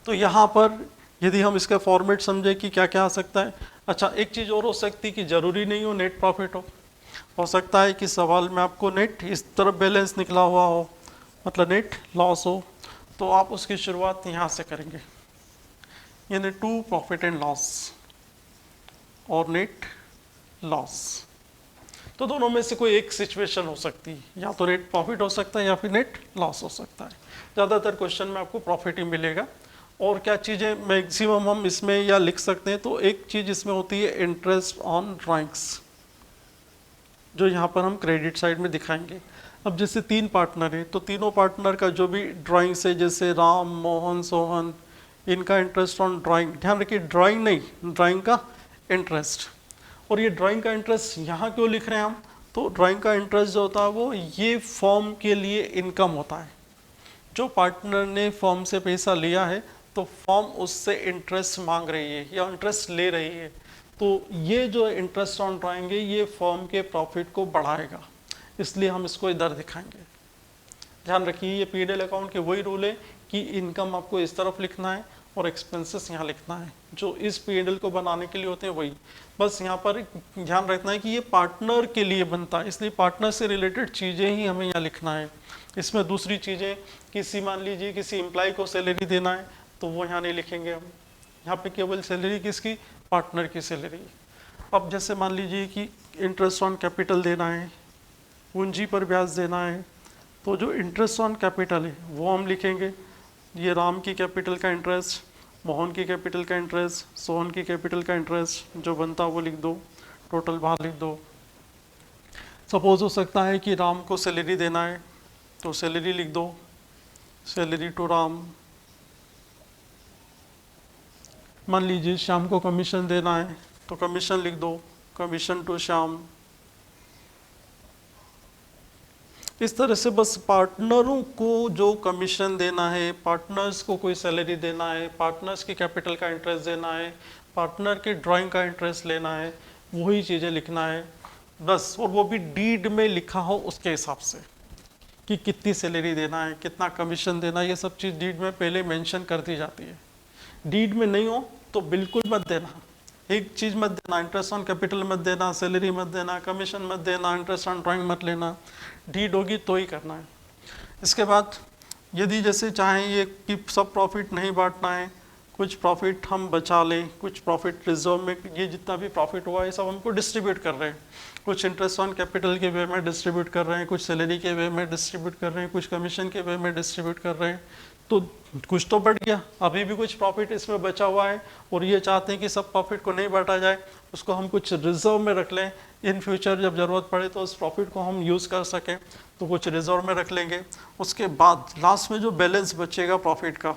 तो यहाँ पर यदि हम इसका फॉर्मेट समझे कि क्या क्या आ सकता है। अच्छा, एक चीज़ और हो सकती है कि ज़रूरी नहीं हो नेट प्रॉफिट हो सकता है कि सवाल में आपको नेट इस तरफ बैलेंस निकला हुआ हो, मतलब नेट लॉस हो, तो आप उसकी शुरुआत यहाँ से करेंगे, यानी टू प्रॉफिट एंड लॉस और नेट लॉस। तो दोनों में से कोई एक सिचुएशन हो सकती है, या तो नेट प्रॉफिट हो सकता है या फिर नेट लॉस हो सकता है। ज़्यादातर क्वेश्चन में आपको प्रॉफिट ही मिलेगा। और क्या चीज़ें मैक्सिमम हम इसमें या लिख सकते हैं, तो एक चीज़ इसमें होती है इंटरेस्ट ऑन ड्राइंग्स, जो यहाँ पर हम क्रेडिट साइड में दिखाएंगे। अब जैसे तीन पार्टनर हैं, तो तीनों पार्टनर का जो भी ड्राइंग्स है, जैसे राम, मोहन, सोहन, इनका इंटरेस्ट ऑन ड्राइंग, ध्यान रखिए ड्राइंग नहीं, ड्राइंग का इंटरेस्ट। और ये ड्राइंग का इंटरेस्ट यहाँ क्यों लिख रहे हैं हम, तो ड्राइंग का इंटरेस्ट जो होता है वो ये फॉर्म के लिए इनकम होता है। जो पार्टनर ने फॉर्म से पैसा लिया है, तो फॉर्म उससे इंटरेस्ट मांग रही है या इंटरेस्ट ले रही है, तो ये जो इंटरेस्ट ऑन ड्राइंग है ये फॉर्म के प्रॉफिट को बढ़ाएगा, इसलिए हम इसको इधर दिखाएंगे। ध्यान रखिए, ये P&L अकाउंट के वही रूल है कि इनकम आपको इस तरफ लिखना है और एक्सपेंसेस यहाँ लिखना है, जो इस P&L को बनाने के लिए होते हैं वही। बस यहाँ पर ध्यान रखना है कि ये पार्टनर के लिए बनता है, इसलिए पार्टनर से रिलेटेड चीज़ें ही हमें यहाँ लिखना है। इसमें दूसरी चीज़ें, किसी मान लीजिए किसी एम्प्लॉय को सैलरी देना है, तो वो यहाँ नहीं लिखेंगे हम। यहाँ पे केवल सैलरी किसकी, पार्टनर की सैलरी। अब जैसे मान लीजिए कि इंटरेस्ट ऑन कैपिटल देना है, पूंजी पर ब्याज देना है, तो जो इंटरेस्ट ऑन कैपिटल है वो हम लिखेंगे। ये राम की कैपिटल का इंटरेस्ट, मोहन की कैपिटल का इंटरेस्ट, सोहन की कैपिटल का इंटरेस्ट, जो बनता वो लिख दो, टोटल बाहर लिख दो। सपोज हो सकता है कि राम को सैलरी देना है, तो सैलरी लिख दो, सैलरी टू राम। मान लीजिए श्याम को कमीशन देना है तो कमीशन लिख दो, कमीशन टू श्याम। इस तरह से बस पार्टनरों को जो कमीशन देना है, पार्टनर्स को कोई सैलरी देना है, पार्टनर्स की कैपिटल का इंटरेस्ट देना है, पार्टनर के ड्राइंग का इंटरेस्ट लेना है, वही चीज़ें लिखना है बस। और वो भी डीड में लिखा हो उसके हिसाब से कि कितनी सैलरी देना है, कितना कमीशन देना है, ये सब चीज़ डीड में पहले मेंशन कर दी जाती है। डीड में नहीं हो तो बिल्कुल मत देना, एक चीज़ मत देना, इंटरेस्ट ऑन कैपिटल मत देना, सैलरी मत देना, कमीशन मत देना, इंटरेस्ट ऑन ड्राइंग मत लेना। डीड होगी तो ही करना है। इसके बाद यदि जैसे चाहें ये कि सब प्रॉफिट नहीं बांटना है, कुछ प्रॉफिट हम बचा लें, कुछ प्रॉफिट रिजर्व में, ये जितना भी प्रॉफिट हुआ है सब हमको डिस्ट्रीब्यूट कर रहे हैं, कुछ इंटरेस्ट ऑन कैपिटल के वे में डिस्ट्रीब्यूट कर रहे हैं, कुछ सैलरी के वे में डिस्ट्रीब्यूट कर रहे हैं, कुछ कमीशन के वे में डिस्ट्रीब्यूट कर रहे हैं, तो कुछ तो बढ़ गया। अभी भी कुछ प्रॉफिट इसमें बचा हुआ है और ये चाहते हैं कि सब प्रॉफिट को नहीं बांटा जाए, उसको हम कुछ रिजर्व में रख लें, इन फ्यूचर जब ज़रूरत पड़े तो उस प्रॉफिट को हम यूज़ कर सकें, तो कुछ रिजर्व में रख लेंगे। उसके बाद लास्ट में जो बैलेंस बचेगा प्रॉफिट का,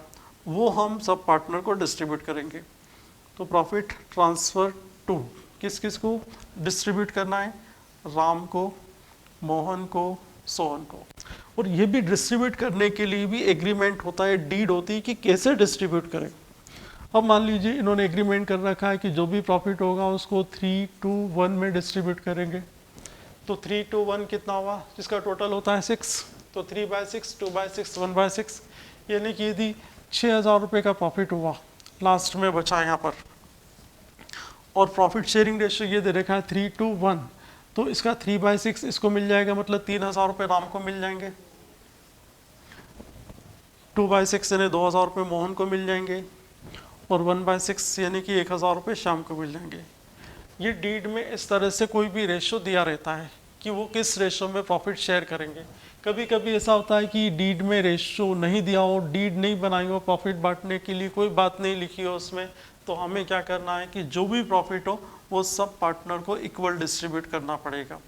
वो हम सब पार्टनर को डिस्ट्रीब्यूट करेंगे। तो प्रॉफिट ट्रांसफ़र टू किस किस को डिस्ट्रीब्यूट करना है, राम को, मोहन को, सोहन को। और ये भी डिस्ट्रीब्यूट करने के लिए भी एग्रीमेंट होता है, डीड होती है कि कैसे डिस्ट्रीब्यूट करें। अब मान लीजिए इन्होंने एग्रीमेंट कर रखा है कि जो भी प्रॉफिट होगा उसको 3:1 में डिस्ट्रीब्यूट करेंगे। तो 3:1 कितना हुआ, जिसका टोटल होता है 6, तो 3/6, 2/6, 1/6, यानी कि यदि 6,000 रुपये का प्रॉफिट हुआ लास्ट में बचा यहाँ पर, और प्रॉफिट शेयरिंग रेशियो ये दे रखा है 3:1, तो इसका 3/6 इसको मिल जाएगा, मतलब 3,000 रुपये राम को मिल जाएंगे, 2/6 यानी 2,000 रुपये मोहन को मिल जाएंगे, और 1/6 यानी कि 1,000 रुपये शाम को मिल जाएंगे। ये डीड में इस तरह से कोई भी रेशो दिया रहता है कि वो किस रेशो में प्रॉफिट शेयर करेंगे। कभी कभी ऐसा होता है कि डीड में रेशो नहीं दिया हो, डीड नहीं बनाई हो, प्रॉफिट बांटने के लिए कोई बात नहीं लिखी हो उसमें, तो हमें क्या करना है कि जो भी प्रॉफिट हो वो सब पार्टनर को इक्वल डिस्ट्रीब्यूट करना पड़ेगा।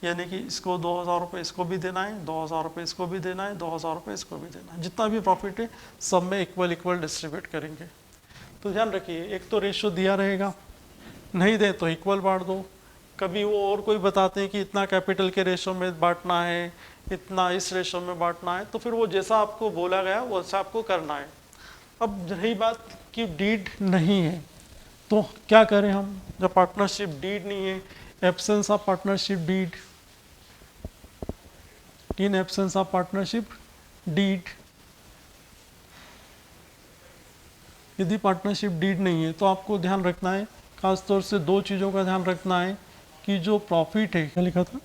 यानी कि इसको 2,000 रुपये इसको भी देना है, 2,000 रुपये इसको भी देना है, 2,000 रुपये इसको भी देना है, जितना भी प्रॉफिट है सब में इक्वल इक्वल डिस्ट्रीब्यूट करेंगे। तो ध्यान रखिए, एक तो रेशो दिया रहेगा, नहीं दे तो इक्वल बांट दो। कभी वो और कोई बताते हैं कि इतना कैपिटल के रेशो में बांटना है, इतना इस रेशो में बांटना है, तो फिर वो जैसा आपको बोला गया वैसा आपको करना है। अब रही बात कि डीड नहीं है तो क्या करें हम, जब पार्टनरशिप डीड नहीं है, absence of partnership deed, in absence of partnership deed. यदि पार्टनरशिप डीड नहीं है तो आपको ध्यान रखना है, खासतौर से दो चीज़ों का ध्यान रखना है कि जो प्रॉफिट है, क्या लिखा था,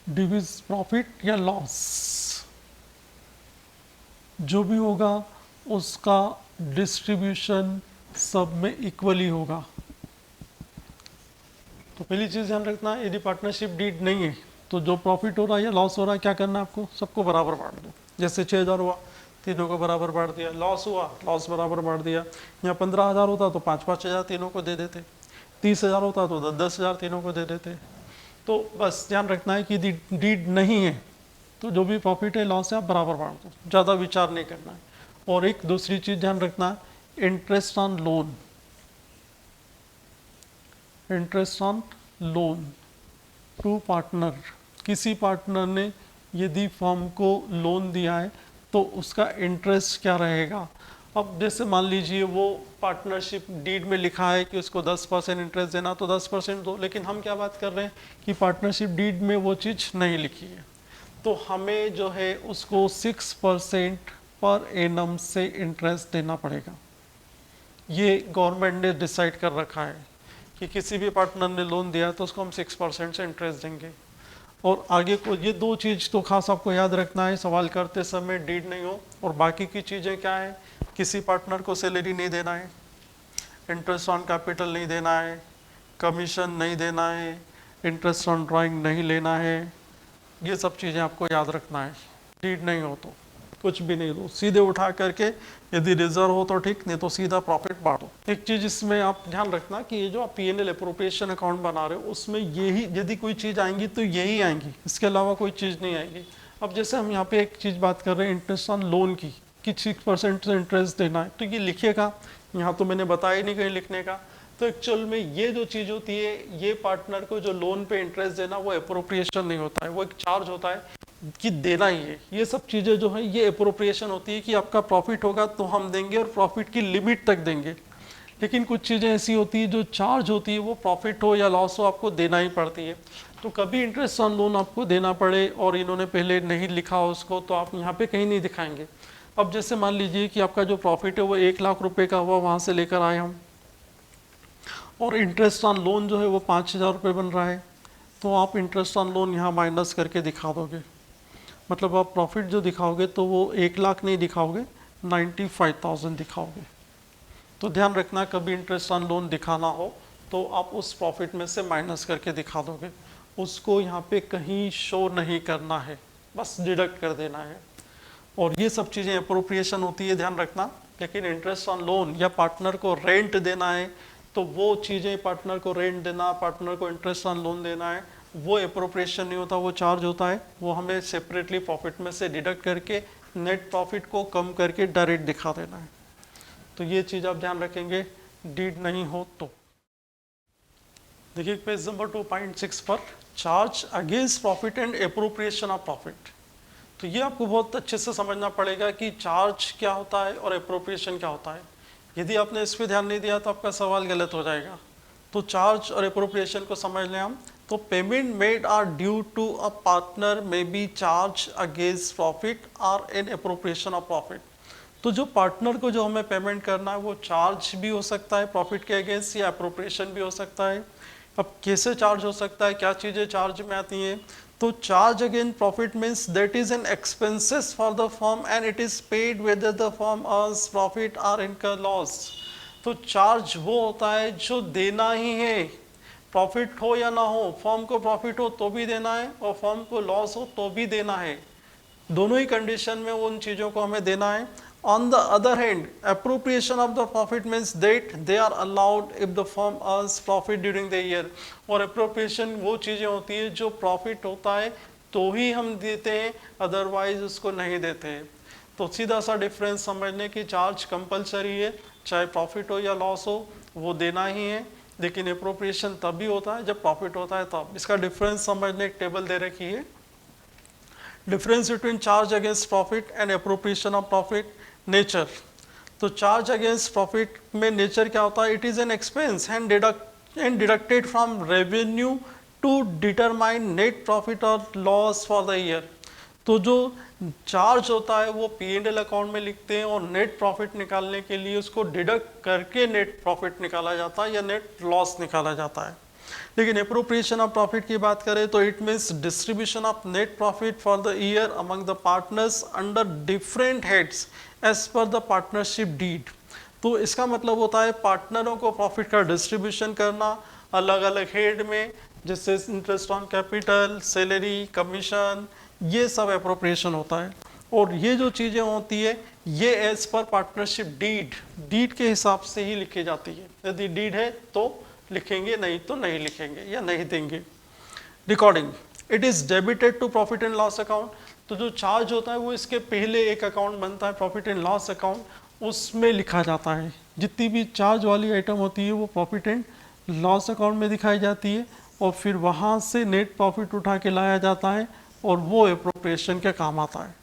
डिविज प्रॉफिट या लॉस, जो भी होगा उसका डिस्ट्रीब्यूशन सब में इक्वली होगा। तो पहली चीज़ ध्यान रखना है, यदि पार्टनरशिप डीड नहीं है तो जो प्रॉफिट हो रहा है या लॉस हो रहा है, क्या करना है आपको, सबको बराबर बांट दो। जैसे 6,000 हुआ, तीनों को बराबर बांट दिया, लॉस हुआ, लॉस बराबर बांट दिया। यहाँ 15,000 होता तो 5,000 तीनों को दे देते, 30,000 होता तो 10,000 तीनों को दे देते। तो बस ध्यान रखना है कि यदि डीड नहीं है तो जो भी प्रॉफिट है लॉस है आप बराबर बांट दो, ज़्यादा विचार नहीं करना है। और एक दूसरी चीज़ ध्यान रखना है, interest on loan, interest on loan to partner, किसी पार्टनर ने यदि फर्म को लोन दिया है तो उसका इंटरेस्ट क्या रहेगा। अब जैसे मान लीजिए वो पार्टनरशिप डीड में लिखा है कि उसको 10% इंटरेस्ट देना, तो 10% दो, लेकिन हम क्या बात कर रहे हैं कि पार्टनरशिप डीड में वो चीज़ नहीं लिखी है, तो हमें जो है उसको 6% पर एनम से इंटरेस्ट देना पड़ेगा। ये गवर्नमेंट ने डिसाइड कर रखा है कि किसी भी पार्टनर ने लोन दिया तो उसको हम 6% से इंटरेस्ट देंगे। और आगे को ये दो चीज़ तो खास आपको याद रखना है सवाल करते समय, डीड नहीं हो। और बाकी की चीज़ें क्या है, किसी पार्टनर को सैलरी नहीं देना है, इंटरेस्ट ऑन कैपिटल नहीं देना है, कमीशन नहीं देना है, इंटरेस्ट ऑन ड्राइंग नहीं लेना है, ये सब चीज़ें आपको याद रखना है। डीड नहीं हो तो कुछ भी नहीं दो, सीधे उठा करके, यदि रिजर्व हो तो ठीक, नहीं तो सीधा प्रॉफिट बांटो। एक चीज़ इसमें आप ध्यान रखना कि ये जो आप P&L अप्रोप्रिएशन अकाउंट बना रहे हो उसमें यही यदि कोई चीज़ आएंगी तो यही आएंगी, इसके अलावा कोई चीज़ नहीं आएगी। अब जैसे हम यहाँ पे एक चीज़ बात कर रहे हैं इंटरेस्ट ऑन लोन की, कि 6% इंटरेस्ट देना है, तो ये लिखिएगा, यहाँ तो मैंने बताया नहीं कहीं लिखने का। तो एक्चुअल में ये जो चीज़ होती है, ये पार्टनर को जो लोन पे इंटरेस्ट देना वो एप्रोप्रिएशन नहीं होता है, वो एक चार्ज होता है कि देना ही है। ये सब चीज़ें जो है ये एप्रोप्रिएशन होती है कि आपका प्रॉफिट होगा तो हम देंगे और प्रॉफिट की लिमिट तक देंगे। लेकिन कुछ चीज़ें ऐसी होती है जो चार्ज होती है, वो प्रॉफिट हो या लॉस हो आपको देना ही पड़ती है। तो कभी इंटरेस्ट ऑन लोन आपको देना पड़े और इन्होंने पहले नहीं लिखा हो उसको, तो आप यहाँ पे कहीं नहीं दिखाएंगे। अब जैसे मान लीजिए कि आपका जो प्रॉफिट है वो 1,00,000 रुपये का हुआ, वहाँ से लेकर आए हम, और इंटरेस्ट ऑन लोन जो है वो 5,000 रुपये बन रहा है, तो आप इंटरेस्ट ऑन लोन यहाँ माइनस करके दिखा दोगे। मतलब आप प्रॉफिट जो दिखाओगे तो वो 1,00,000 नहीं दिखाओगे, 95,000 दिखाओगे। तो ध्यान रखना, कभी इंटरेस्ट ऑन लोन दिखाना हो तो आप उस प्रॉफिट में से माइनस करके दिखा दोगे, उसको यहाँ पे कहीं शो नहीं करना है, बस डिडक्ट कर देना है। और ये सब चीज़ें अप्रोप्रिएशन होती है, ध्यान रखना। लेकिन इंटरेस्ट ऑन लोन या पार्टनर को रेंट देना है, तो वो चीज़ें, पार्टनर को रेंट देना, पार्टनर को इंटरेस्ट ऑन लोन देना है, वो अप्रोप्रिएशन नहीं होता, वो चार्ज होता है। वो हमें सेपरेटली प्रॉफिट में से डिडक्ट करके नेट प्रॉफिट को कम करके डायरेक्ट दिखा देना है। तो ये चीज़ आप ध्यान रखेंगे, डीड नहीं हो तो। देखिए पेज नंबर 2.6 पर, charge against profit and appropriation of profit. तो ये आपको बहुत अच्छे से समझना पड़ेगा कि चार्ज क्या होता है और एप्रोप्रिएशन क्या होता है। यदि आपने इस पर ध्यान नहीं दिया तो आपका सवाल गलत हो जाएगा। तो चार्ज और एप्रोप्रिएशन को समझ लें हम। तो payment made are due to a partner may be charge against profit और एन एप्रोप्रिएशन ऑफ प्रॉफिट। तो जो पार्टनर को जो हमें पेमेंट करना है वो चार्ज भी हो सकता है प्रॉफिट के अगेंस्ट, या एप्रोप्रिएशन भी हो सकता है। अब कैसे चार्ज हो सकता है, क्या चीज़ें चार्ज में आती हैं? तो charge against profit means that is an expenses for the firm and it is paid whether the firm earns profit और इनकर लॉस। तो चार्ज वो होता है जो देना ही है, प्रॉफिट हो या ना हो। फर्म को प्रॉफिट हो तो भी देना है और फर्म को लॉस हो तो भी देना है, दोनों ही कंडीशन में उन चीज़ों को हमें देना है। On the other hand, appropriation of the profit means that they are allowed if the firm earns profit during the year। और appropriation वो चीज़ें होती है जो प्रॉफिट होता है तो ही हम देते हैं, अदरवाइज उसको नहीं देते हैं। तो सीधा सा डिफरेंस समझने की, चार्ज कंपलसरी है, चाहे प्रॉफिट हो या लॉस हो वो देना ही है, लेकिन एप्रोप्रिएशन तब भी होता है जब प्रॉफिट होता है तब। इसका डिफरेंस समझने एक टेबल दे रखी है, difference between charge against profit and appropriation of profit. Nature, तो चार्ज अगेंस्ट प्रॉफिट में नेचर क्या होता है? It is an expense and deducted from revenue to determine net profit और लॉस फॉर द ईयर। तो जो चार्ज होता है वो P&L अकाउंट में लिखते हैं और नेट प्रॉफिट निकालने के लिए उसको डिडक्ट करके नेट प्रॉफिट निकाला जाता है या नेट लॉस निकाला जाता है। लेकिन एप्रोप्रिएशन ऑफ प्रॉफिट की बात करें तो it means distribution of net profit for the year among the partners under different heads as per the partnership deed. तो इसका मतलब होता है पार्टनरों को प्रॉफिट का डिस्ट्रीब्यूशन करना अलग अलग हेड में, जैसे interest on capital, salary, commission, ये सब एप्रोप्रिएशन होता है। और ये जो चीज़ें होती है ये एज पर पार्टनरशिप डीड के हिसाब से ही लिखी जाती है। यदि डीड है तो लिखेंगे, नहीं तो नहीं लिखेंगे या नहीं देंगे। Recording, it is debited to profit and loss account. तो जो चार्ज होता है वो इसके पहले एक अकाउंट बनता है प्रॉफिट एंड लॉस अकाउंट, उसमें लिखा जाता है। जितनी भी चार्ज वाली आइटम होती है वो प्रॉफिट एंड लॉस अकाउंट में दिखाई जाती है और फिर वहाँ से नेट प्रॉफिट उठा के लाया जाता है और वो एप्रोप्रिएशन के काम आता है।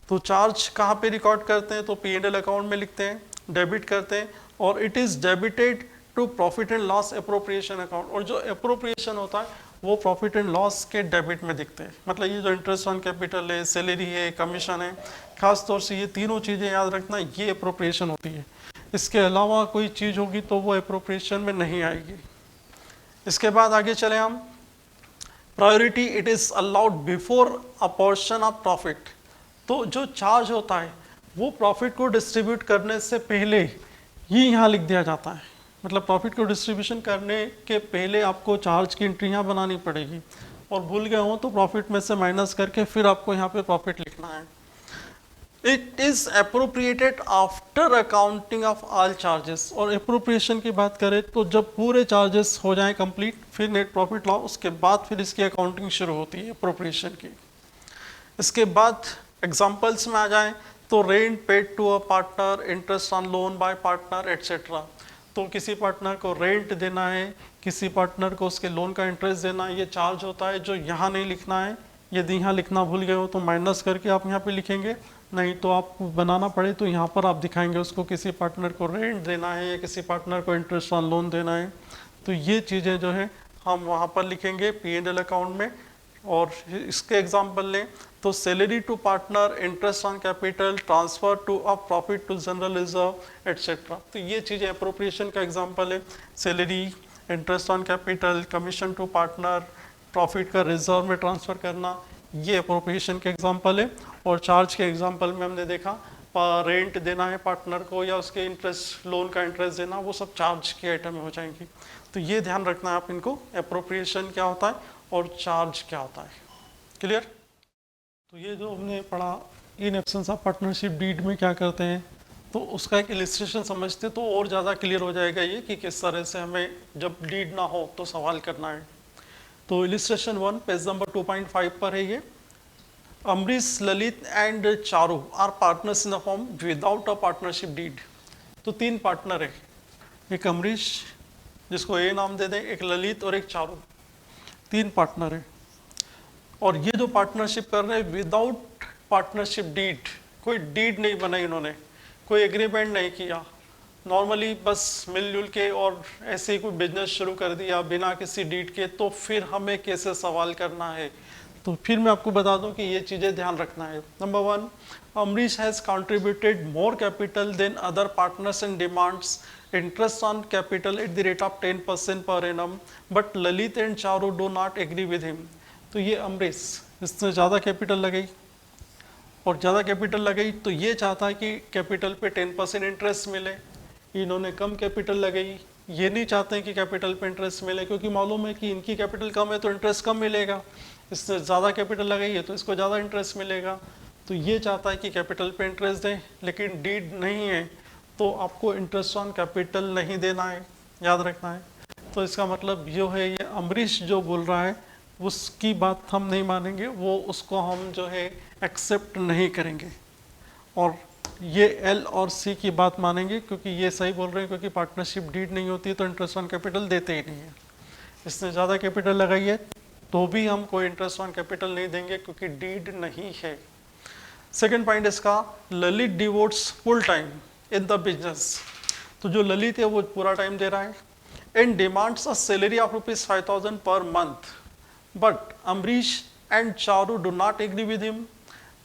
तो चार्ज कहाँ पे रिकॉर्ड करते हैं? तो P&L अकाउंट में लिखते हैं, डेबिट करते हैं, और it is debited to profit and loss appropriation account. और जो एप्रोप्रिएशन होता है वो प्रॉफिट एंड लॉस के डेबिट में दिखते हैं। मतलब ये जो इंटरेस्ट ऑन कैपिटल है, सैलरी है, कमीशन है, खास तौर से ये तीनों चीज़ें याद रखना, ये एप्रोप्रिएशन होती है। इसके अलावा कोई चीज़ होगी तो वो एप्रोप्रिएशन में नहीं आएगी। इसके बाद आगे चले हम, priority, it is allowed before a portion of profit. तो जो चार्ज होता है वो प्रॉफिट को डिस्ट्रीब्यूट करने से पहले ही यहाँ लिख दिया जाता है। मतलब प्रॉफिट को डिस्ट्रीब्यूशन करने के पहले आपको चार्ज की एंट्री यहाँ बनानी पड़ेगी, और भूल गए हो तो प्रॉफिट में से माइनस करके फिर आपको यहाँ पे प्रॉफिट लिखना है। It is appropriated after accounting of all charges. और अप्रोप्रिएशन की बात करें तो जब पूरे चार्जेस हो जाएं कंप्लीट, फिर नेट प्रॉफिट लाओ, उसके बाद फिर इसकी अकाउंटिंग शुरू होती है अप्रोप्रिएशन की। इसके बाद एग्जांपल्स में आ जाएं तो rent paid to a partner, interest on loan by partner etcetera. तो किसी पार्टनर को रेंट देना है, किसी पार्टनर को उसके लोन का इंटरेस्ट देना है, ये चार्ज होता है जो यहाँ नहीं लिखना है। यदि यहाँ लिखना भूल गए हो तो माइनस करके आप यहाँ पे लिखेंगे, नहीं तो आप बनाना पड़े तो यहाँ पर आप दिखाएंगे उसको किसी पार्टनर को रेंट देना है या किसी पार्टनर को इंटरेस्ट ऑन लोन देना है। तो ये चीज़ें जो है हम वहाँ पर लिखेंगे P&L अकाउंट में। और इसके एग्जांपल लें तो salary to partner, interest on capital, transfer to a profit to general reserve etcetera. तो ये चीज़ें अप्रोप्रिएशन का एग्जांपल है। Salary, interest on capital, commission to partner, profit का रिजर्व में ट्रांसफ़र करना, ये अप्रोप्रिएशन के एग्जांपल है। और चार्ज के एग्जांपल में हमने देखा रेंट देना है पार्टनर को या उसके इंटरेस्ट, लोन का इंटरेस्ट देना, वो सब चार्ज के आइटम हो जाएंगी। तो ये ध्यान रखना है आप इनको, अप्रोप्रिएशन क्या होता है और चार्ज क्या होता है। क्लियर? तो ये जो हमने पढ़ा in absence of partnership deed में क्या करते हैं, तो उसका एक इलिस्ट्रेशन समझते तो और ज़्यादा क्लियर हो जाएगा ये कि किस तरह से हमें जब डीड ना हो तो सवाल करना है। तो इलिस्ट्रेशन 1 पेज नंबर 2.5 पर है ये। Amrish, Lalit and Charu are partners in the firm without a partnership deed. तो 3 पार्टनर है, एक अमरीश जिसको ए नाम दे दें, एक ललित और एक चारू, 3 पार्टनर है। और ये जो पार्टनरशिप कर रहे हैं विदाउट पार्टनरशिप डीड, कोई डीड नहीं बनाई इन्होंने, कोई एग्रीमेंट नहीं किया, नॉर्मली बस मिलजुल के और ऐसे ही कोई बिजनेस शुरू कर दिया बिना किसी डीड के, तो फिर हमें कैसे सवाल करना है। तो फिर मैं आपको बता दूं कि ये चीज़ें ध्यान रखना है। Number 1, Amrish has contributed more capital than other partners and demands interest on capital at the rate of 10% per annum, but Lalit and Charu do not agree with him। तो ये अमरीश, इसने ज़्यादा कैपिटल लगाई और ज़्यादा कैपिटल लगाई तो ये चाहता है कि कैपिटल पे 10% इंटरेस्ट मिले। इन्होंने कम कैपिटल लगाई, ये नहीं चाहते हैं कि कैपिटल पे इंटरेस्ट मिले, क्योंकि मालूम है कि इनकी कैपिटल कम है तो इंटरेस्ट कम मिलेगा। इसने ज़्यादा कैपिटल लगाई है तो इसको ज़्यादा इंटरेस्ट मिलेगा। तो ये चाहता है कि कैपिटल पे इंटरेस्ट दें, लेकिन डीड नहीं है तो आपको इंटरेस्ट ऑन कैपिटल नहीं देना है, याद रखना है। तो इसका मतलब ये है, ये अमरीश जो बोल रहा है उसकी बात हम नहीं मानेंगे, वो उसको हम जो है एक्सेप्ट नहीं करेंगे, और ये एल और सी की बात मानेंगे, क्योंकि ये सही बोल रहे हैं, क्योंकि पार्टनरशिप डीड नहीं होती तो इंटरेस्ट ऑन कैपिटल देते ही नहीं है। इसने ज़्यादा कैपिटल लगाई है तो भी हम कोई इंटरेस्ट ऑन कैपिटल नहीं देंगे, क्योंकि डीड नहीं है। सेकेंड पॉइंट इसका, Lalit devotees full time in the business. तो जो ललित है वो पूरा टाइम दे रहा है, and demands a salary of ₹5,000 per month, but Amrish and Charu do not agree with him.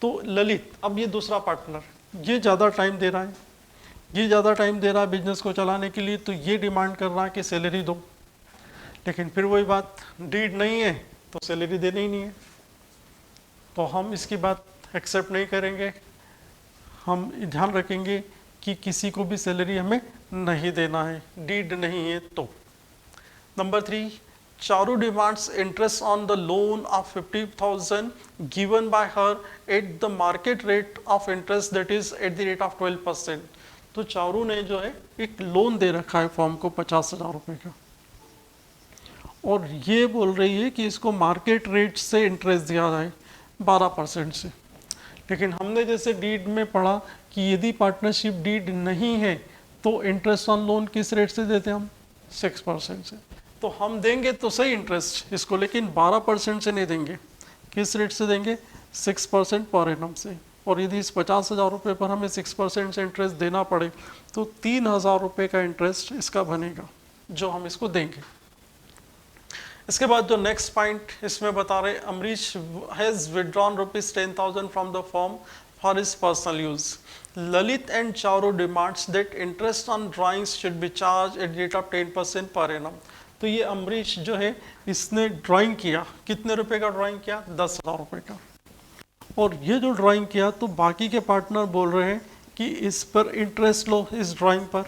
तो ललित, अब ये दूसरा पार्टनर, ये ज़्यादा टाइम दे रहा है, ये ज़्यादा टाइम दे रहा है बिजनेस को चलाने के लिए, तो ये डिमांड कर रहा है कि सैलरी दो, लेकिन फिर वही बात, डीड नहीं है तो सैलरी देनी ही नहीं है, तो हम इसकी बात एक्सेप्ट नहीं करेंगे। हम ध्यान रखेंगे कि किसी को भी सैलरी हमें नहीं देना है, डीड नहीं है तो। Number 3, Charu demands interest on the loan of 50,000 given by her at the market rate of interest, that is at the rate of 12%। तो चारू ने जो है एक लोन दे रखा है फॉर्म को 50,000 रुपये का, और ये बोल रही है कि इसको मार्केट रेट से इंटरेस्ट दिया जाए 12% से। लेकिन हमने जैसे डीड में पढ़ा कि यदि पार्टनरशिप डीड नहीं है तो इंटरेस्ट ऑन लोन किस रेट से देते हैं हम, 6% से। तो हम देंगे तो सही इंटरेस्ट इसको, लेकिन 12% से नहीं देंगे। किस रेट से देंगे, 6% पर एनम से। और यदि इस 50,000 रुपये पर हमें 6% से इंटरेस्ट देना पड़े तो 3,000 रुपये का इंटरेस्ट इसका बनेगा जो हम इसको देंगे। इसके बाद जो नेक्स्ट पॉइंट इसमें बता रहे, Amrish has withdrawn ₹10,000 from the form for his personal use. Lalit and Charu demands that interest on drawings should be charge at rate of 10% per annum. तो ये अमरीश जो है इसने ड्राइंग किया, कितने रुपए का ड्राइंग किया, 10,000 रुपये का। और ये जो ड्राइंग किया तो बाकी के पार्टनर बोल रहे हैं कि इस पर इंटरेस्ट लो, इस ड्राइंग पर,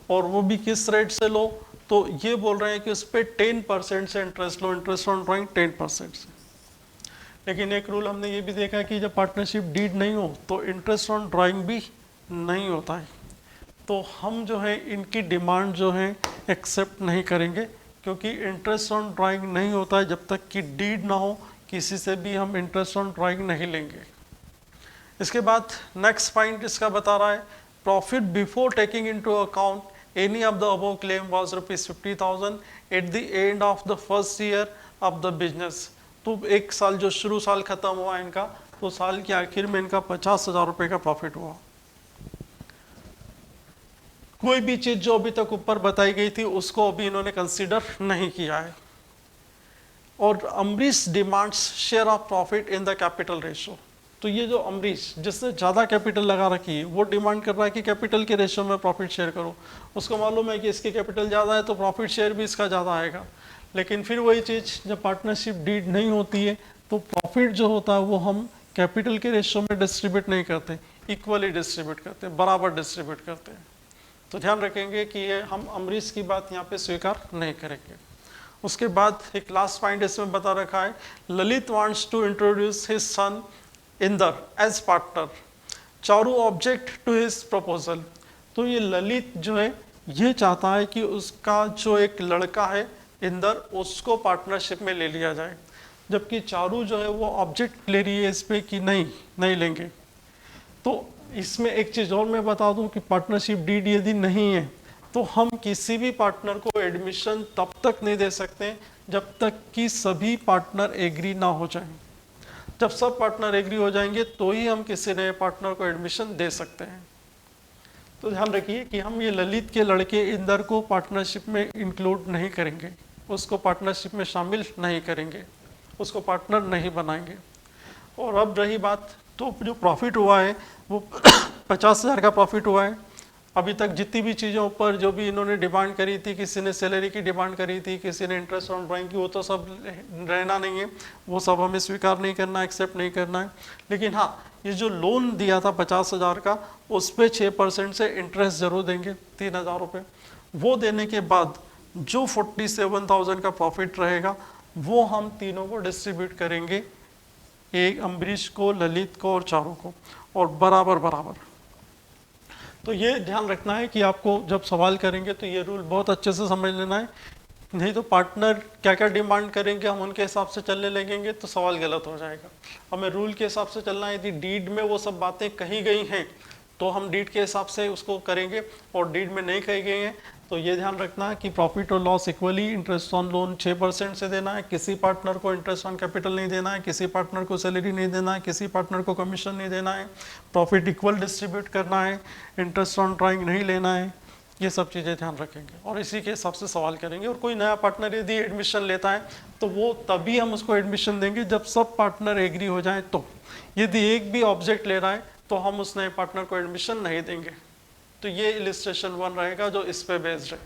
और वो भी किस रेट से लो, तो ये बोल रहे हैं कि उस पर 10% से interest low, interest on drawing 10% से। लेकिन एक रूल हमने ये भी देखा कि जब पार्टनरशिप डीड नहीं हो तो इंटरेस्ट ऑन ड्राइंग भी नहीं होता है। तो हम जो है इनकी डिमांड जो है एक्सेप्ट नहीं करेंगे, क्योंकि इंटरेस्ट ऑन ड्राइंग नहीं होता है जब तक कि डीड ना हो, किसी से भी हम इंटरेस्ट ऑन ड्राइंग नहीं लेंगे। इसके बाद नेक्स्ट पॉइंट इसका बता रहा है profit before taking into account any of the above claim was ₹50,000 at the end of the first year of the business. तो एक साल जो शुरू साल खत्म हुआ इनका, तो साल के आखिर में इनका 50,000 रुपये का प्रॉफिट हुआ। कोई भी चीज जो अभी तक ऊपर बताई गई थी उसको अभी इन्होंने कंसीडर नहीं किया है। और Amrish demands share of profit in the capital ratio. तो ये जो अमरीश जिसने ज़्यादा कैपिटल लगा रखी है वो डिमांड कर रहा है कि कैपिटल के रेशो में प्रॉफिट शेयर करो। उसको मालूम है कि इसकी कैपिटल ज़्यादा है तो प्रॉफिट शेयर भी इसका ज़्यादा आएगा। लेकिन फिर वही चीज़ जब पार्टनरशिप डीड नहीं होती है तो प्रॉफिट जो होता है वो हम कैपिटल के रेशो में डिस्ट्रीब्यूट नहीं करते, इक्वली डिस्ट्रीब्यूट करते हैं, बराबर डिस्ट्रीब्यूट करते हैं। तो ध्यान रखेंगे कि ये हम अमरीश की बात यहाँ पे स्वीकार नहीं करेंगे। उसके बाद एक लास्ट पॉइंट इसमें बता रखा है Lalit wants to introduce his son Inder as partner, Charu object to his proposal. तो ये ललित जो है ये चाहता है कि उसका जो एक लड़का है इंदर उसको पार्टनरशिप में ले लिया जाए, जबकि चारू जो है वो ऑब्जेक्ट ले रही है इस पे कि नहीं लेंगे। तो इसमें एक चीज़ और मैं बता दूं कि पार्टनरशिप डीड यदि नहीं है तो हम किसी भी पार्टनर को एडमिशन तब तक नहीं दे सकते जब तक कि सभी पार्टनर एग्री ना हो जाएं। जब सब पार्टनर एग्री हो जाएंगे तो ही हम किसी नए पार्टनर को एडमिशन दे सकते हैं। तो ध्यान रखिए कि हम ये ललित के लड़के इंदर को पार्टनरशिप में इंक्लूड नहीं करेंगे, उसको पार्टनरशिप में शामिल नहीं करेंगे, उसको पार्टनर नहीं बनाएंगे। और अब रही बात तो जो प्रॉफिट हुआ है वो 50,000 का प्रॉफिट हुआ है। अभी तक जितनी भी चीज़ों पर जो भी इन्होंने डिमांड करी थी, किसी ने सैलरी की डिमांड करी थी, किसी ने इंटरेस्ट ऑन ड्राइंग की, वो तो सब रहना नहीं है, वो सब हमें स्वीकार नहीं करना, एक्सेप्ट नहीं करना है। लेकिन हाँ, ये जो लोन दिया था 50,000 का उस पर 6% से इंटरेस्ट जरूर देंगे, 3,000 रुपये। वो देने के बाद जो 47,000 का प्रॉफिट रहेगा वो हम तीनों को डिस्ट्रीब्यूट करेंगे, एक अम्बरीश को, ललित को और चारू को, और बराबर बराबर। तो ये ध्यान रखना है कि आपको जब सवाल करेंगे तो ये रूल बहुत अच्छे से समझ लेना है, नहीं तो पार्टनर क्या क्या डिमांड करेंगे हम उनके हिसाब से चलने लगेंगे तो सवाल गलत हो जाएगा। हमें रूल के हिसाब से चलना है। यदि डीड में वो सब बातें कही गई हैं तो हम डीड के हिसाब से उसको करेंगे, और डीड में नहीं कही गई हैं तो ये ध्यान रखना है कि प्रॉफिट और loss equally, interest on loan 6% से देना है, किसी पार्टनर को इंटरेस्ट ऑन कैपिटल नहीं देना है, किसी पार्टनर को सैलरी नहीं देना है, किसी पार्टनर को कमीशन नहीं देना है, प्रॉफिट इक्वल डिस्ट्रीब्यूट करना है, इंटरेस्ट ऑन ड्राइंग नहीं लेना है। ये सब चीज़ें ध्यान रखेंगे और इसी के हिसाब से सवाल करेंगे। और कोई नया पार्टनर यदि एडमिशन लेता है तो वो तभी हम उसको एडमिशन देंगे जब सब पार्टनर एग्री हो जाए। तो यदि एक भी ऑब्जेक्ट ले रहा है तो हम उस नए पार्टनर को एडमिशन नहीं देंगे। तो ये इलिस्ट्रेशन 1 रहेगा जो इस पे बेस्ड है।